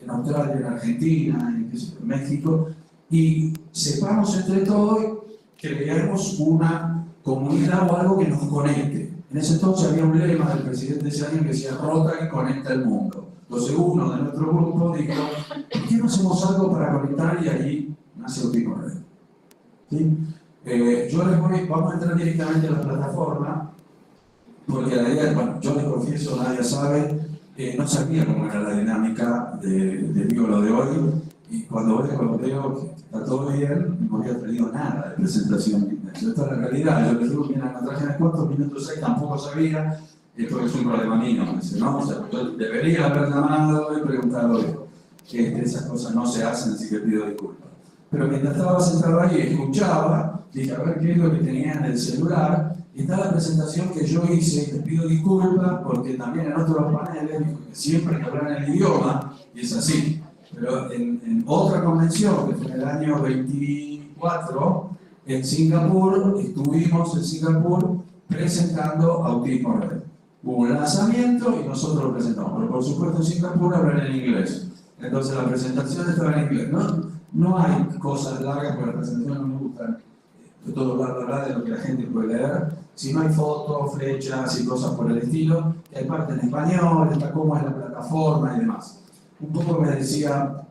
en Australia, en Argentina, en México? Y sepamos entre todos, creemos una comunidad o algo que nos conecte. En ese entonces había un lema del presidente de ese año que decía Rotary conecta el mundo. Entonces uno de nuestro grupo dijo, ¿por qué no hacemos algo para conectar? Y allí nace Autismo Red. ¿Sí? Vamos a entrar directamente a la plataforma, porque la idea, bueno, yo les confieso, nadie sabe, no sabía cómo era la dinámica de lo de hoy, y cuando veo que está todo bien, no había tenido nada de presentación. Esta es la realidad. Yo les digo, mira, no traje en cuántos minutos hay, tampoco sabía. Esto es un problema mío, ¿no? O sea, yo debería haber llamado y preguntado que esas cosas no se hacen, así que pido disculpas. Pero mientras estaba sentado ahí, escuchaba, dije, a ver qué es lo que tenía en el celular, y está la presentación que yo hice, y les pido disculpas, porque también en otros paneles dijo que siempre hay que hablar en el idioma, y es así. Pero en otra convención, que fue en el año 24, en Singapur, estuvimos en Singapur presentando Autismo Red. Hubo un lanzamiento y nosotros lo presentamos, pero por supuesto en Singapur hablan en inglés. Entonces la presentación estaba en inglés. No hay cosas largas porque las presentaciones no me gustan. Todo bla de lo que la gente puede leer. Si no hay fotos, flechas y cosas por el estilo, que hay parte en español, está cómo es la plataforma y demás. Un poco me decía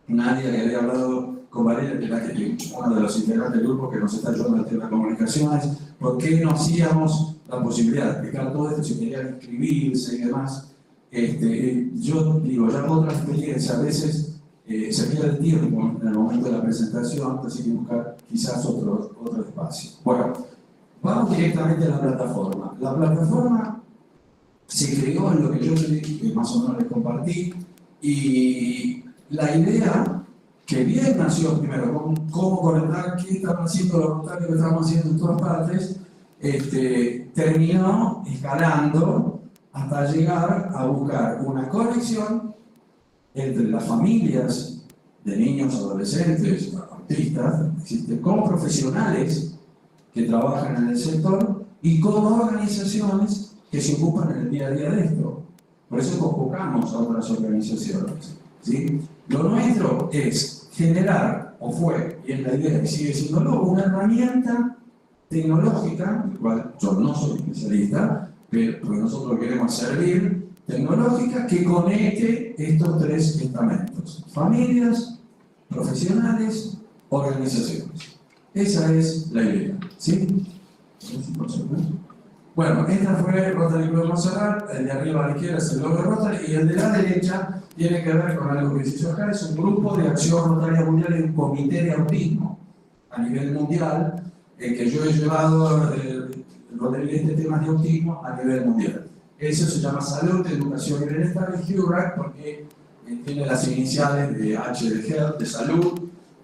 Nadia, que había hablado con Valeria, que es uno de los integrantes del grupo que nos está ayudando en las comunicaciones, ¿por qué no hacíamos la posibilidad de explicar todo esto si querían inscribirse y demás? Yo digo, ya otra experiencia, a veces se pierde tiempo en el momento de la presentación, así que buscar quizás otro espacio. Bueno, vamos directamente a la plataforma. La plataforma se creó en lo que yo más o menos les compartí, y la idea, que bien nació primero, con cómo conectar qué estaban haciendo los voluntarios que estábamos haciendo en todas partes, terminó escalando hasta llegar a buscar una conexión entre las familias de niños, adolescentes, autistas, con profesionales que trabajan en el sector y con organizaciones que se ocupan en el día a día de esto. Por eso convocamos a otras organizaciones, ¿sí? Lo nuestro es generar, o fue, y en la idea que sigue siendo una herramienta tecnológica, del cual yo no soy especialista, pero porque nosotros queremos servir, tecnológica que conecte estos tres estamentos: familias, profesionales, organizaciones. Esa es la idea, ¿sí? Bueno, esta fue Rotary Club Montserrat, el de arriba a la izquierda es el logo de Rotary, y el de la derecha tiene que ver con algo que se hizo acá, es un grupo de acción rotaria mundial, un comité de autismo a nivel mundial, en que yo he llevado este tema de autismo a nivel mundial. Eso se llama Salud, Educación y Bienestar, y HURAC, porque tiene las iniciales de H de Health, de Salud,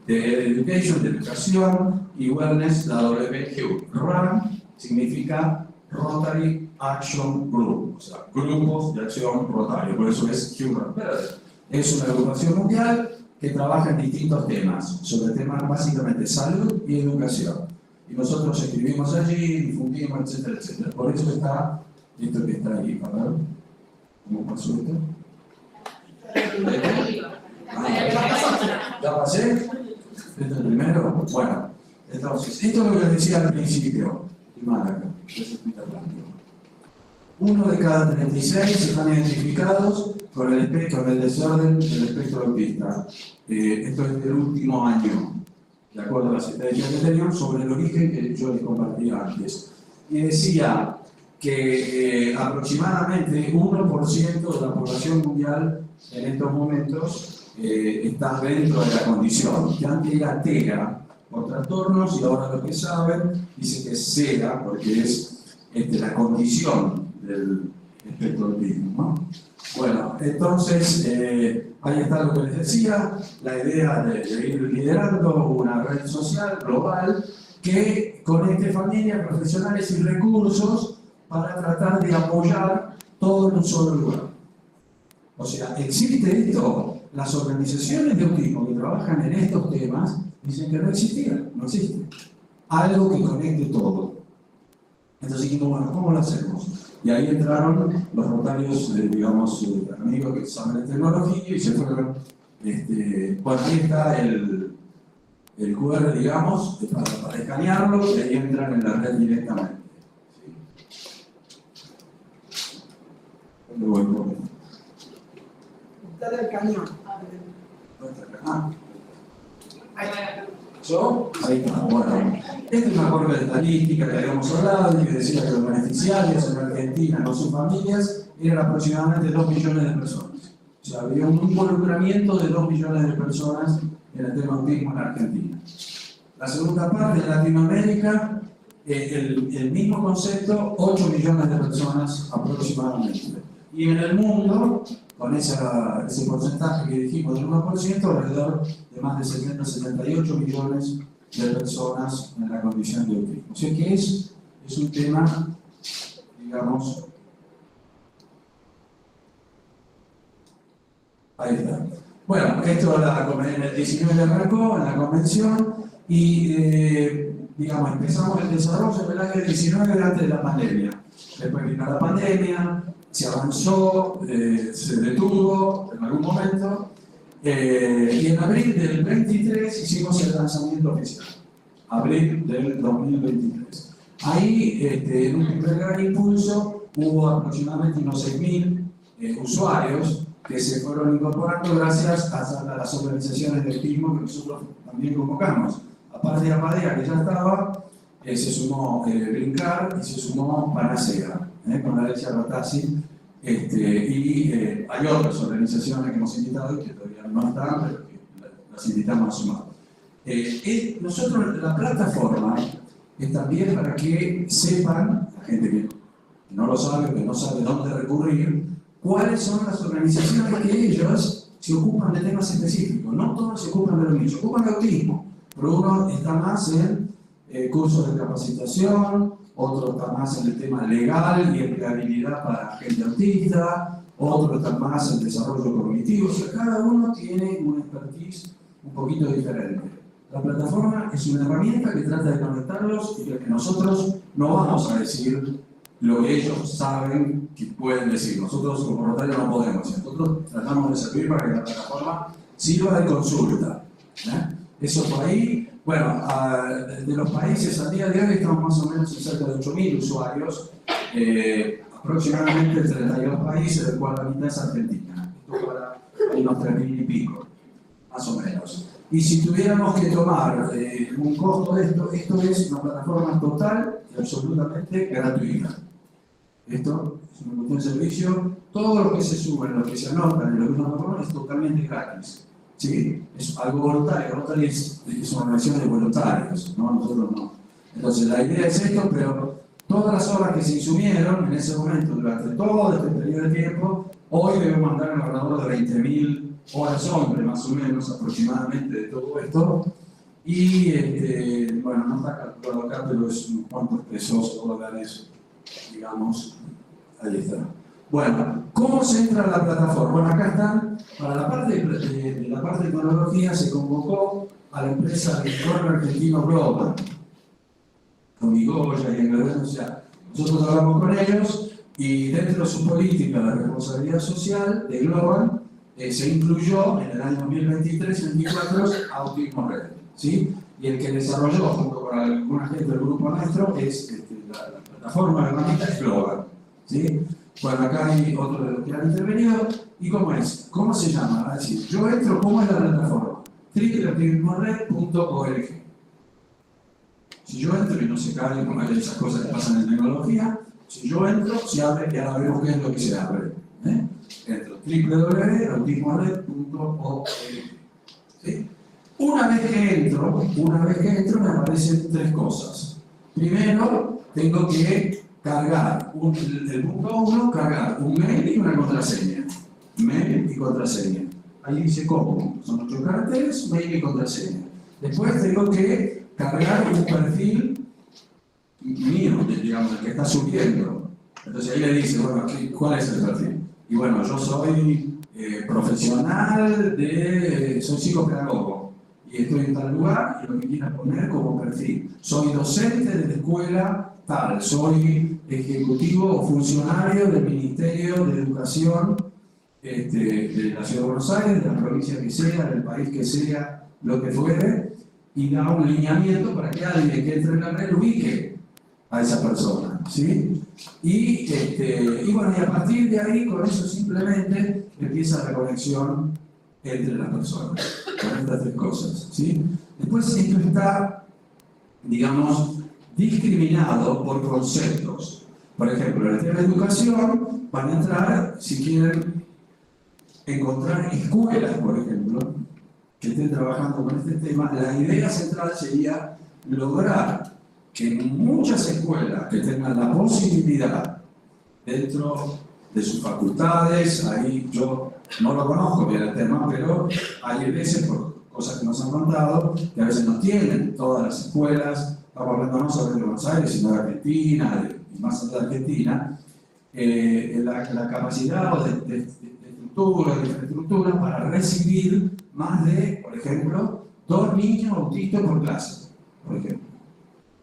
de Education, de Educación, y Wellness, la W. RAN significa Rotary Action Group, o sea, grupos de acción rotario, por eso es HURAC. Es una agrupación mundial que trabaja en distintos temas, sobre temas básicamente salud y educación. Y nosotros escribimos allí, difundimos, etcétera, etcétera. Por eso está esto que está ahí, ¿verdad? ¿Cómo pasó esto? ¿Ya pasé? ¿Este es el primero? Bueno, entonces, esto es lo que les decía al principio. Uno de cada 36 están identificados con el desorden del espectro autista. Esto es del último año, de acuerdo a las estadísticas anteriores, sobre el origen que yo les compartía antes. Y decía que aproximadamente 1% de la población mundial en estos momentos está dentro de la condición, que antes era TERA por trastornos, y ahora lo que saben dice que es CERA porque es la condición del espectro autismo, ¿no? Bueno, entonces ahí está lo que les decía, la idea de ir liderando una red social global que conecte familias, profesionales y recursos para tratar de apoyar todo en un solo lugar. O sea, existe esto. Las organizaciones de autismo que trabajan en estos temas dicen que no existía, no existe. Algo que conecte todo. Entonces dijimos, bueno, ¿cómo lo hacemos? Y ahí entraron los rotarios, digamos, amigos que saben de tecnología y se fueron. Bueno, ahí está el QR, digamos, para escanearlo, y ahí entran en la red directamente. ¿Dónde voy por esto? Está del cañón. Ah. ¿Yo? Ahí está, bueno. Esta es una curva de estadística que habíamos hablado y que decía que los beneficiarios en Argentina con sus familias eran aproximadamente 2 millones de personas. O sea, había un involucramiento de 2 millones de personas en el tema autismo en Argentina. La segunda parte, en Latinoamérica, el mismo concepto, 8 millones de personas aproximadamente. Y en el mundo, con ese porcentaje que dijimos del 1%, alrededor de más de 778 millones de personas en la condición de autismo. O sea que es un tema, digamos, ahí está. Bueno, esto en el 19 arrancó en la convención y, digamos, empezamos el desarrollo del año 19 antes de la pandemia. Después vino la pandemia, se avanzó, se detuvo en algún momento, y en abril del 23 hicimos el lanzamiento oficial. Abril del 2023. Ahí, en un primer gran impulso, hubo aproximadamente unos 6.000 usuarios que se fueron incorporando gracias a las organizaciones de autismo que nosotros también convocamos. Aparte de Apadea, que ya estaba, se sumó Brincar y se sumó Panacea, con Alexia Ratazzi, y hay otras organizaciones que hemos invitado y que todavía no están, pero que las invitamos a sumar. Nosotros, la plataforma es también para que sepan, la gente que no lo sabe, que no sabe dónde recurrir, cuáles son las organizaciones que ellos se ocupan de temas específicos. No todos se ocupan de lo mismo, se ocupan de autismo, pero uno está más en cursos de capacitación, otro está más en el tema legal y empleabilidad para gente autista, otro está más en desarrollo cognitivo. O sea, cada uno tiene una expertise un poquito diferente. La plataforma es una herramienta que trata de conectarlos y que nosotros no vamos a decir lo que ellos saben que pueden decir. Nosotros como Rotario no podemos. Nosotros tratamos de servir para que la plataforma sirva de consulta. Eso por ahí. Bueno, de los países a día de hoy estamos más o menos en cerca de 8.000 usuarios, aproximadamente 32 países, del cual la mitad es Argentina. Esto para unos 3.000 y pico, más o menos. Y si tuviéramos que tomar un costo de esto, esto es una plataforma total y absolutamente gratuita. Esto es una cuestión de servicio. Todo lo que se sube, lo que se anota en lo que nos proponen es totalmente gratis. ¿Sí? Es algo voluntario. Voluntario es una organización de voluntarios, ¿no? Nosotros no. Entonces la idea es esto, pero todas las horas que se insumieron en ese momento durante todo este periodo de tiempo, hoy debemos mandar alrededor de 20.000 horas hombre, más o menos aproximadamente de todo esto. Y bueno, no está calculado acá, pero es unos cuantos pesos o dólares, digamos. Ahí está. Bueno, ¿cómo se entra a la plataforma? Bueno, acá están, para la parte de la parte de tecnología se convocó a la empresa de Entorno Argentino Global, con Migoya y Englebén, o sea, nosotros hablamos con ellos y dentro de su política de responsabilidad social de Global se incluyó en el año 2023-2024 Autismo Red, ¿sí? Y el que desarrolló junto con alguna gente del grupo nuestro es la plataforma de herramientas es Global, ¿sí? Bueno, acá hay otro de los que han intervenido. ¿Y cómo es? ¿Cómo se llama? Es decir, yo entro, ¿cómo es la plataforma? www.red.org. Si yo entro y no se cae, como hay esas cosas que pasan en tecnología, si yo entro, se abre y ahora vemos qué es lo que se abre. Entro www.autismored.org. ¿Sí? Una vez que entro me aparecen tres cosas. Primero, tengo que cargar, el punto 1, cargar un mail y una contraseña. Mail y contraseña. Ahí dice cómo. Son 8 caracteres, mail y contraseña. Después tengo que cargar un perfil mío, digamos, el que está subiendo. Entonces ahí le dice, bueno, ¿cuál es el perfil? Y bueno, yo soy profesional soy psicopedagogo y estoy en tal lugar y lo que quiera poner como perfil. Soy docente de la escuela tal, soy ejecutivo o funcionario del Ministerio de Educación de la Ciudad de Buenos Aires, de la provincia que sea, del país que sea, lo que fuere, y da un lineamiento para que alguien que entre en la red ubique a esa persona, ¿sí? Y bueno, y a partir de ahí, con eso simplemente empieza la conexión entre las personas, con estas tres cosas, ¿sí? Después esto está, digamos, discriminado por conceptos. Por ejemplo, en el tema de educación van a entrar, si quieren encontrar escuelas, por ejemplo, que estén trabajando con este tema. La idea central sería lograr que en muchas escuelas que tengan la posibilidad dentro de sus facultades, ahí yo no lo conozco bien el tema, pero hay veces, por cosas que nos han contado, que a veces no tienen todas las escuelas. Estamos hablando no solo de Buenos Aires, sino de Argentina, y más allá de Argentina, la capacidad de estructura, de infraestructura para recibir más de, por ejemplo, 2 niños autistas por clase, por ejemplo.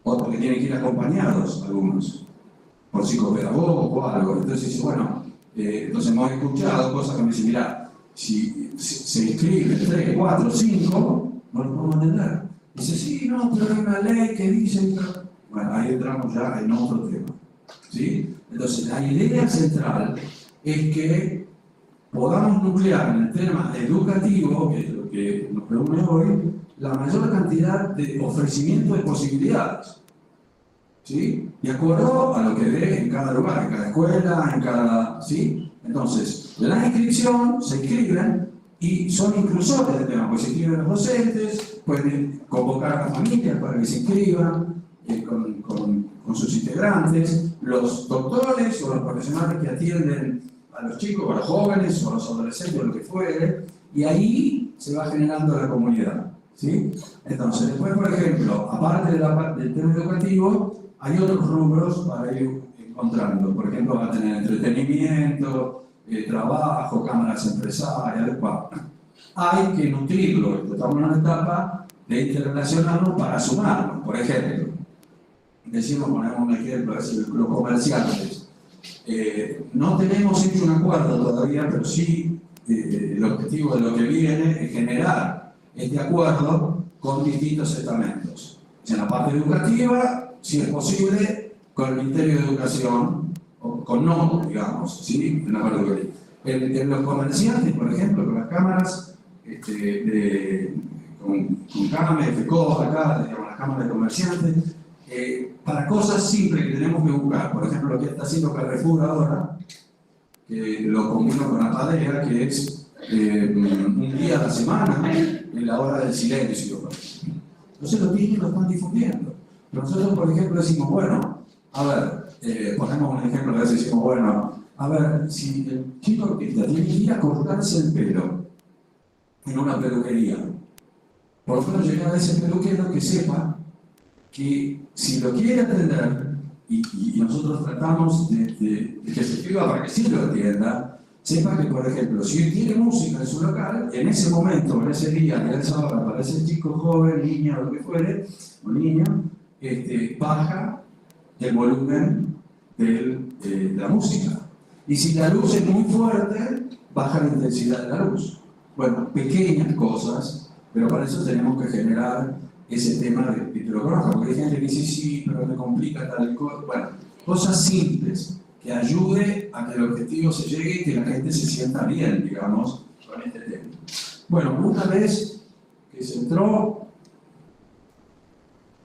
O porque tienen que ir acompañados algunos, por psicopedagogos o algo. Entonces, bueno, entonces hemos escuchado cosas que me dicen, mirá, si se inscriben 3, 4, 5, no lo podemos entender. Dice, sí, no, pero hay una ley que dice... Bueno, ahí entramos ya en otro tema, ¿sí? Entonces, la idea central es que podamos nuclear en el tema educativo, que es lo que nos reúne hoy, la mayor cantidad de ofrecimiento de posibilidades, ¿sí? De acuerdo a lo que ve en cada lugar, en cada escuela, en cada... ¿sí? Entonces, la inscripción, se inscriben y son inclusores del tema, pues se inscriben los docentes, pueden convocar a las familias para que se inscriban con sus integrantes, los doctores o los profesionales que atienden a los chicos, o a los jóvenes, o a los adolescentes, o lo que fuere, y ahí se va generando la comunidad, ¿sí? Entonces, después, por ejemplo, aparte del tema educativo, hay otros rubros para ir encontrando. Por ejemplo, va a tener entretenimiento, trabajo, cámaras empresariales, bueno. Hay que nutrirlo, estamos en una etapa de interrelacionarnos para sumarnos. Por ejemplo, decimos, ponemos un ejemplo, es los comerciantes. No tenemos hecho un acuerdo todavía, pero sí el objetivo de lo que viene es generar este acuerdo con distintos estamentos. En la parte educativa, si es posible, con el Ministerio de Educación, o con NOM, digamos, ¿sí? En la parte educativa. En los comerciantes, por ejemplo, con las cámaras, con CAME, FECO, acá, digamos, las cámaras de comerciantes, para cosas simples que tenemos que buscar. Por ejemplo, lo que está haciendo Carrefour ahora, que lo combino con la Padea, que es un día a la semana en la hora del silencio. Entonces los niños lo están difundiendo. Pero nosotros, por ejemplo, decimos, bueno, a ver, ponemos un ejemplo, a veces decimos, bueno, a ver, si el chico autista tiene que ir a cortarse el pelo en una peluquería, por lo menos llegar a ese peluquero que sepa que si lo quiere atender, y nosotros tratamos de que se escriba para que sí lo atienda, sepa que, por ejemplo, si tiene música en su local, en ese momento, en ese día, en esa hora, para ese chico joven, niña o lo que fuere, o niña, baja el volumen de la música. Y si la luz es muy fuerte, baja la intensidad de la luz. Bueno, pequeñas cosas, pero para eso tenemos que generar ese tema de que lo conozca, porque hay gente que dice sí, pero me complica tal cosa. Bueno, cosas simples que ayude a que el objetivo se llegue y que la gente se sienta bien, digamos, con este tema. Bueno, una vez que se entró,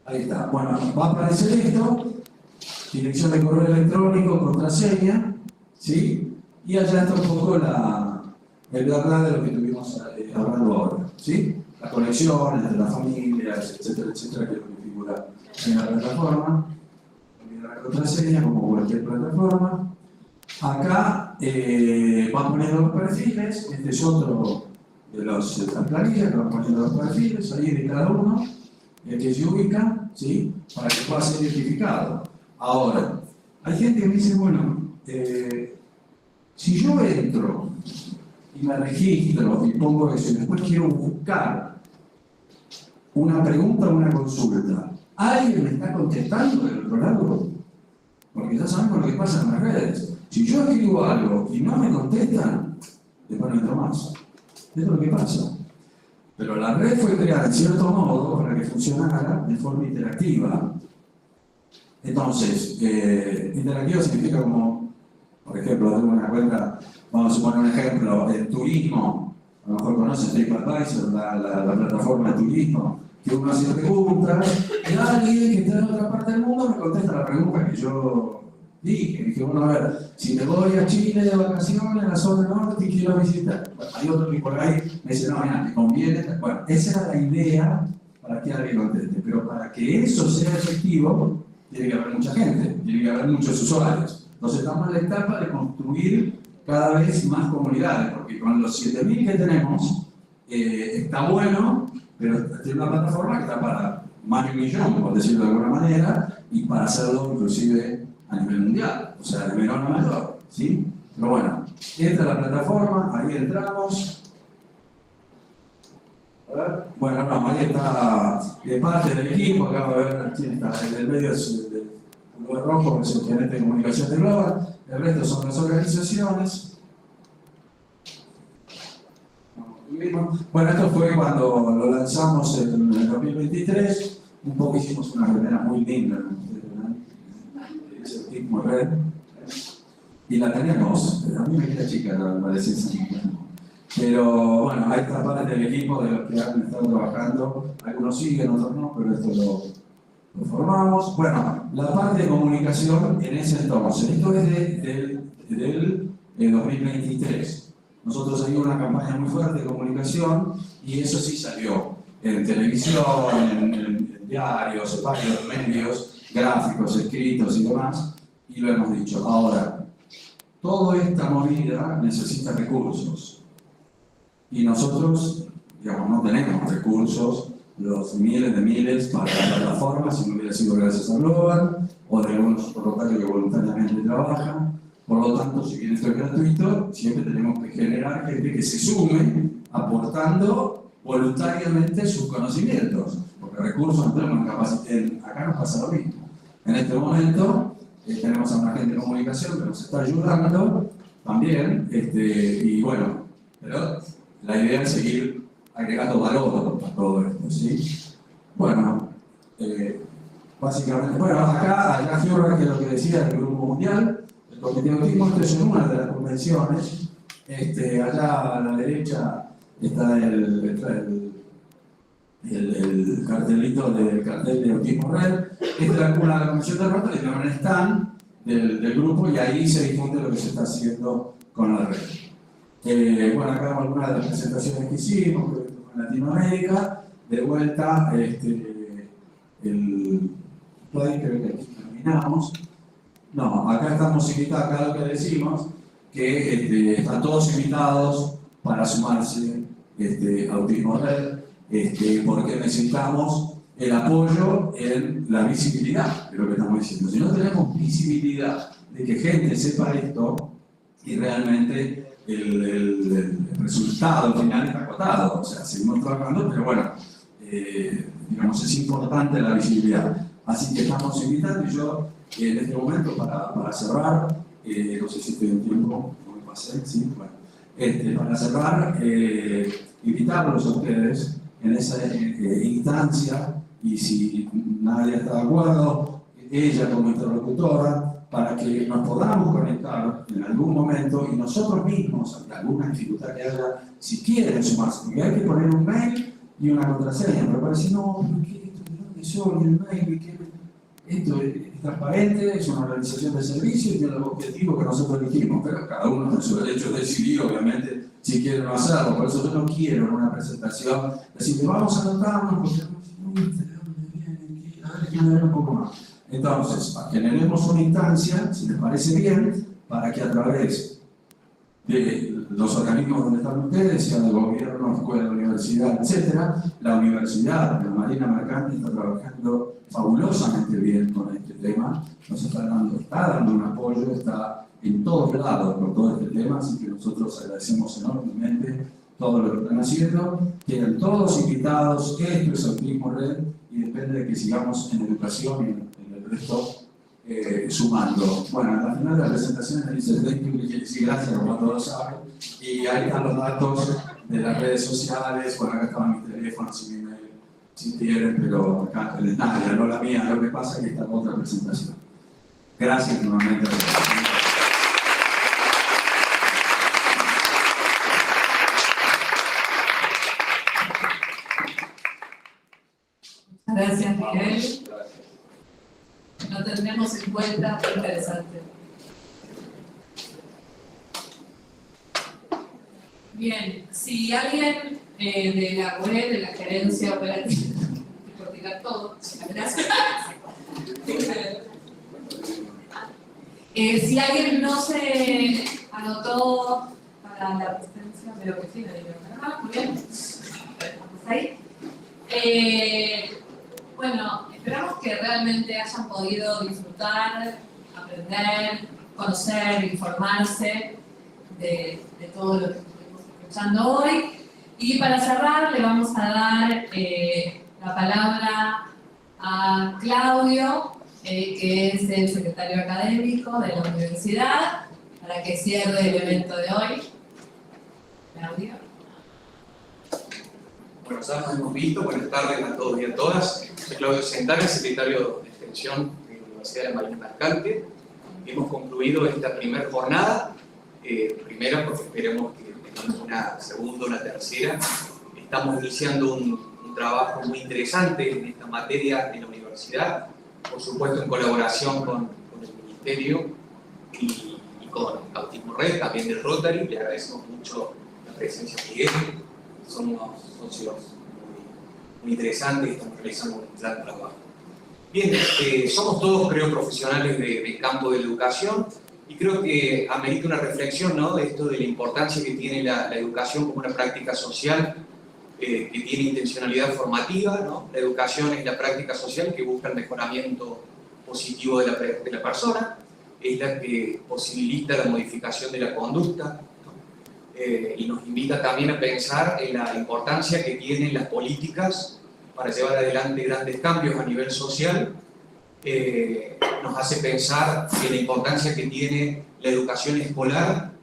ahí está. Bueno, va a aparecer esto, dirección de correo electrónico, contraseña, ¿sí? Y allá está un poco el bla de lo que estuvimos hablando ahora, ¿sí? Las conexiones de las familias, etcétera, etcétera, que es lo que figura en la plataforma. La contraseña, como cualquier plataforma. Acá van poniendo los perfiles, este es otro de las planillas que van poniendo los perfiles, ahí de cada uno, el que se ubica, ¿sí? Para que pueda ser identificado. Ahora, hay gente que me dice, bueno, si yo entro y me registro y pongo eso y después quiero buscar una pregunta o una consulta, ¿alguien me está contestando del otro lado? Porque ya sabemos lo que pasa en las redes. Si yo escribo algo y no me contestan, después no entro más. Esto es lo que pasa. Pero la red fue creada en cierto modo para que funcionara de forma interactiva. Entonces, interactiva significa como, por ejemplo, tengo una cuenta, vamos a poner un ejemplo, el turismo, a lo mejor conocen TripAdvisor, la plataforma de turismo, que uno hace preguntas, y alguien que está en otra parte del mundo me contesta la pregunta que yo dije. Dije, bueno, a ver, si me voy a Chile de vacaciones, en la zona norte, y quiero visitar. Bueno, hay otro que por ahí me dice, no, mira, te conviene. Bueno, esa era la idea para que alguien conteste. Pero para que eso sea efectivo, tiene que haber mucha gente, tiene que haber muchos usuarios. Entonces estamos en la etapa de construir cada vez más comunidades, porque con los 7.000 que tenemos, está bueno, pero tiene una plataforma que está para más de 1 millón, por decirlo de alguna manera, y para hacerlo inclusive a nivel mundial, o sea, de menor a mayor, ¿sí? Pero bueno, esta es la plataforma, ahí entramos. A ver, bueno, no, ahí está parte del equipo, acá va a ver quién está, en el medio es el color rojo, que es el gerente de comunicación de Global, el resto son las organizaciones. Bueno, esto fue cuando lo lanzamos en el 2023, un poco hicimos una remera muy linda, ese tipo de red, y la tenemos, a mí me queda chica la adolescencia, pero bueno, ahí está parte del equipo de los que han estado trabajando, algunos siguen, otros no, pero esto lo formamos. Bueno, la parte de comunicación en ese entonces, esto es del 2023. Nosotros seguimos una campaña muy fuerte de comunicación y eso sí salió en televisión, en diarios, en varios medios, gráficos, escritos y demás, y lo hemos dicho. Ahora, toda esta movida necesita recursos y nosotros, digamos, no tenemos recursos, los miles para la plataforma, si no hubiera sido gracias a Global o de algunos voluntarios que voluntariamente trabajan. Por lo tanto, si bien esto es gratuito, siempre tenemos que generar gente que se sume aportando voluntariamente sus conocimientos, porque recursos no tenemos capacidad. Acá nos pasa lo mismo. En este momento tenemos a una gente de comunicación que nos está ayudando también, y bueno, pero la idea es seguir agregando valor a todo esto, ¿sí? Bueno, básicamente, bueno, acá Fiorra, que es lo que decía el Grupo Mundial, el Comité de Autismo, esto es una de las convenciones. Allá a la derecha está el cartelito del cartel de Autismo Red. Esta es la convención de Rotary, que también están del grupo, y ahí se difunde lo que se está haciendo con la red. Bueno, acá vemos algunas de las presentaciones que hicimos en Latinoamérica. De vuelta, el slide, creo que aquí terminamos. No, acá estamos invitados, acá lo que decimos, que están todos invitados para sumarse a Autismo Red, porque necesitamos el apoyo en la visibilidad de lo que estamos diciendo. Si no tenemos visibilidad de que gente sepa esto, y realmente el resultado final está acotado, o sea, seguimos trabajando, pero bueno, digamos, es importante la visibilidad. Así que estamos invitando, y yo en este momento, para cerrar, no sé si estoy en tiempo, no me pasé, sí, bueno, para cerrar, invitarlos a ustedes en esa instancia, y si nadie está de acuerdo, ella como interlocutora, para que nos podamos conectar en algún momento, y nosotros mismos, ante alguna dificultad que haya, si quieren sumarse, porque hay que poner un mail y una contraseña, pero para decir, no, ¿qué soy el mail? Esto es transparente, es una organización de servicios y tiene el objetivo que nosotros elegimos, pero cada uno tiene su derecho de decidir, obviamente, si quiere o no hacerlo. Por eso yo no quiero en una presentación decir que vamos a anotarnos porque no sé de dónde vienen, a ver un poco más. Entonces, generemos una instancia, si les parece bien, para que a través de los organismos donde están ustedes, sea del gobierno, escuela, universidad, etc., la universidad, la Marina Mercante, está trabajando fabulosamente bien con este tema, nos está dando un apoyo, está en todos lados con todo este tema, así que nosotros agradecemos enormemente todo lo que están haciendo. Tienen todos invitados, esto es Autismo Red, y depende de que sigamos en educación y en el resto sumando. Bueno, al final de la presentación me dice sí, gracias, como todos saben, y ahí están los datos de las redes sociales. Bueno, acá estaban mis teléfonos y mi email, si quieren, pero acá nada, no la mía, lo que pasa es que está otra presentación. Gracias nuevamente. Gracias, Miguel. Lo tendremos en cuenta, muy interesante. Bien, si alguien de la web, de la gerencia operativa, por tirar todo, gracias. Si alguien no se anotó para la presencia, veo que sí, muy bien. Estamos ahí. Bueno, esperamos que realmente hayan podido disfrutar, aprender, conocer, informarse de todo lo que estuvimos escuchando hoy. Y para cerrar, le vamos a dar la palabra a Claudio, que es el secretario académico de la universidad, para que cierre el evento de hoy. Claudio. Bueno, ya nos hemos visto. Buenas tardes a todos y a todas. Soy Claudio Sentana, secretario de Extensión de la Universidad de Marina Mercante. Hemos concluido esta primera jornada, primera porque esperemos que tengamos una segunda o una tercera. Estamos iniciando un trabajo muy interesante en esta materia de la universidad, por supuesto en colaboración con el Ministerio y con Autismo Red, también del Rotary. Le agradecemos mucho la presencia de Miguel. Somos socios muy interesantes y estamos realizando un gran trabajo. Bien, somos todos, creo, profesionales del campo de la educación, y creo que amerita una reflexión, ¿no?, de esto de la importancia que tiene la educación como una práctica social que tiene intencionalidad formativa, ¿no? La educación es la práctica social que busca el mejoramiento positivo de la persona, es la que posibilita la modificación de la conducta, y nos invita también a pensar en la importancia que tienen las políticas para llevar adelante grandes cambios a nivel social. Nos hace pensar en la importancia que tiene la educación escolar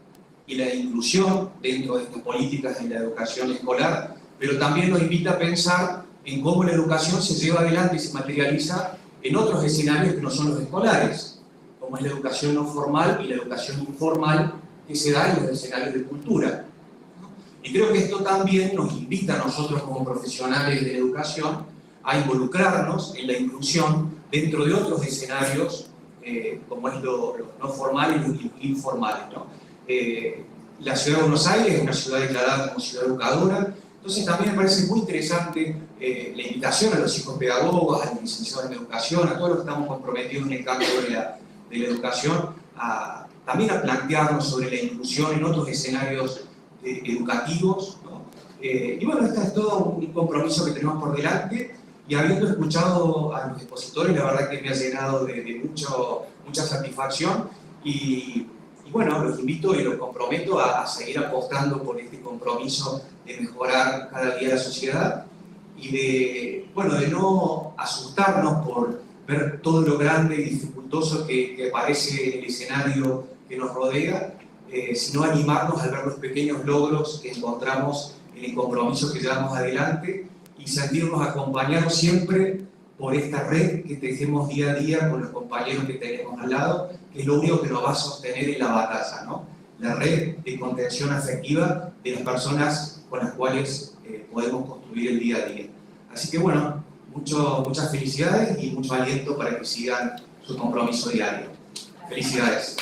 y la inclusión dentro de estas políticas de la educación escolar pero también nos invita a pensar en cómo la educación se lleva adelante y se materializa en otros escenarios que no son los escolares, como es la educación no formal y la educación informal que se da en los escenarios de cultura. Y creo que esto también nos invita a nosotros como profesionales de la educación a involucrarnos en la inclusión dentro de otros escenarios, como es lo no formal y lo informal, ¿no? La ciudad de Buenos Aires es una ciudad declarada como ciudad educadora, entonces también me parece muy interesante la invitación a los psicopedagogos, a los licenciados en educación, a todos los que estamos comprometidos en el campo de la educación, también a plantearnos sobre la inclusión en otros escenarios educativos, ¿no? Y bueno, este es todo un compromiso que tenemos por delante, y habiendo escuchado a los expositores, la verdad que me ha llenado de mucha satisfacción, y bueno, los invito y los comprometo a seguir apostando por este compromiso de mejorar cada día la sociedad y de no asustarnos por ver todo lo grande y dificultoso que parece el escenario que nos rodea, sino animarnos al ver los pequeños logros que encontramos en el compromiso que llevamos adelante y sentirnos acompañados siempre por esta red que tejemos día a día con los compañeros que tenemos al lado, que es lo único que nos va a sostener en la batalla, ¿no? La red de contención afectiva de las personas con las cuales podemos construir el día a día. Así que bueno, muchas felicidades y mucho aliento para que sigan su compromiso diario. Felicidades.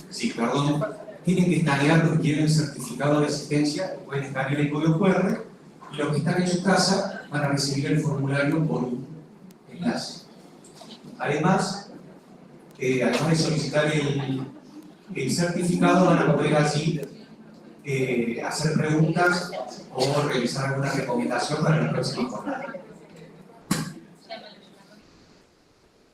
Sí, perdón. Tienen que escanear los que quieren el certificado de asistencia, pueden escanear el código QR, y los que están en su casa van a recibir el formulario por un enlace. Además de solicitar el certificado, van a poder así hacer preguntas o realizar alguna recomendación para el próximo jornada.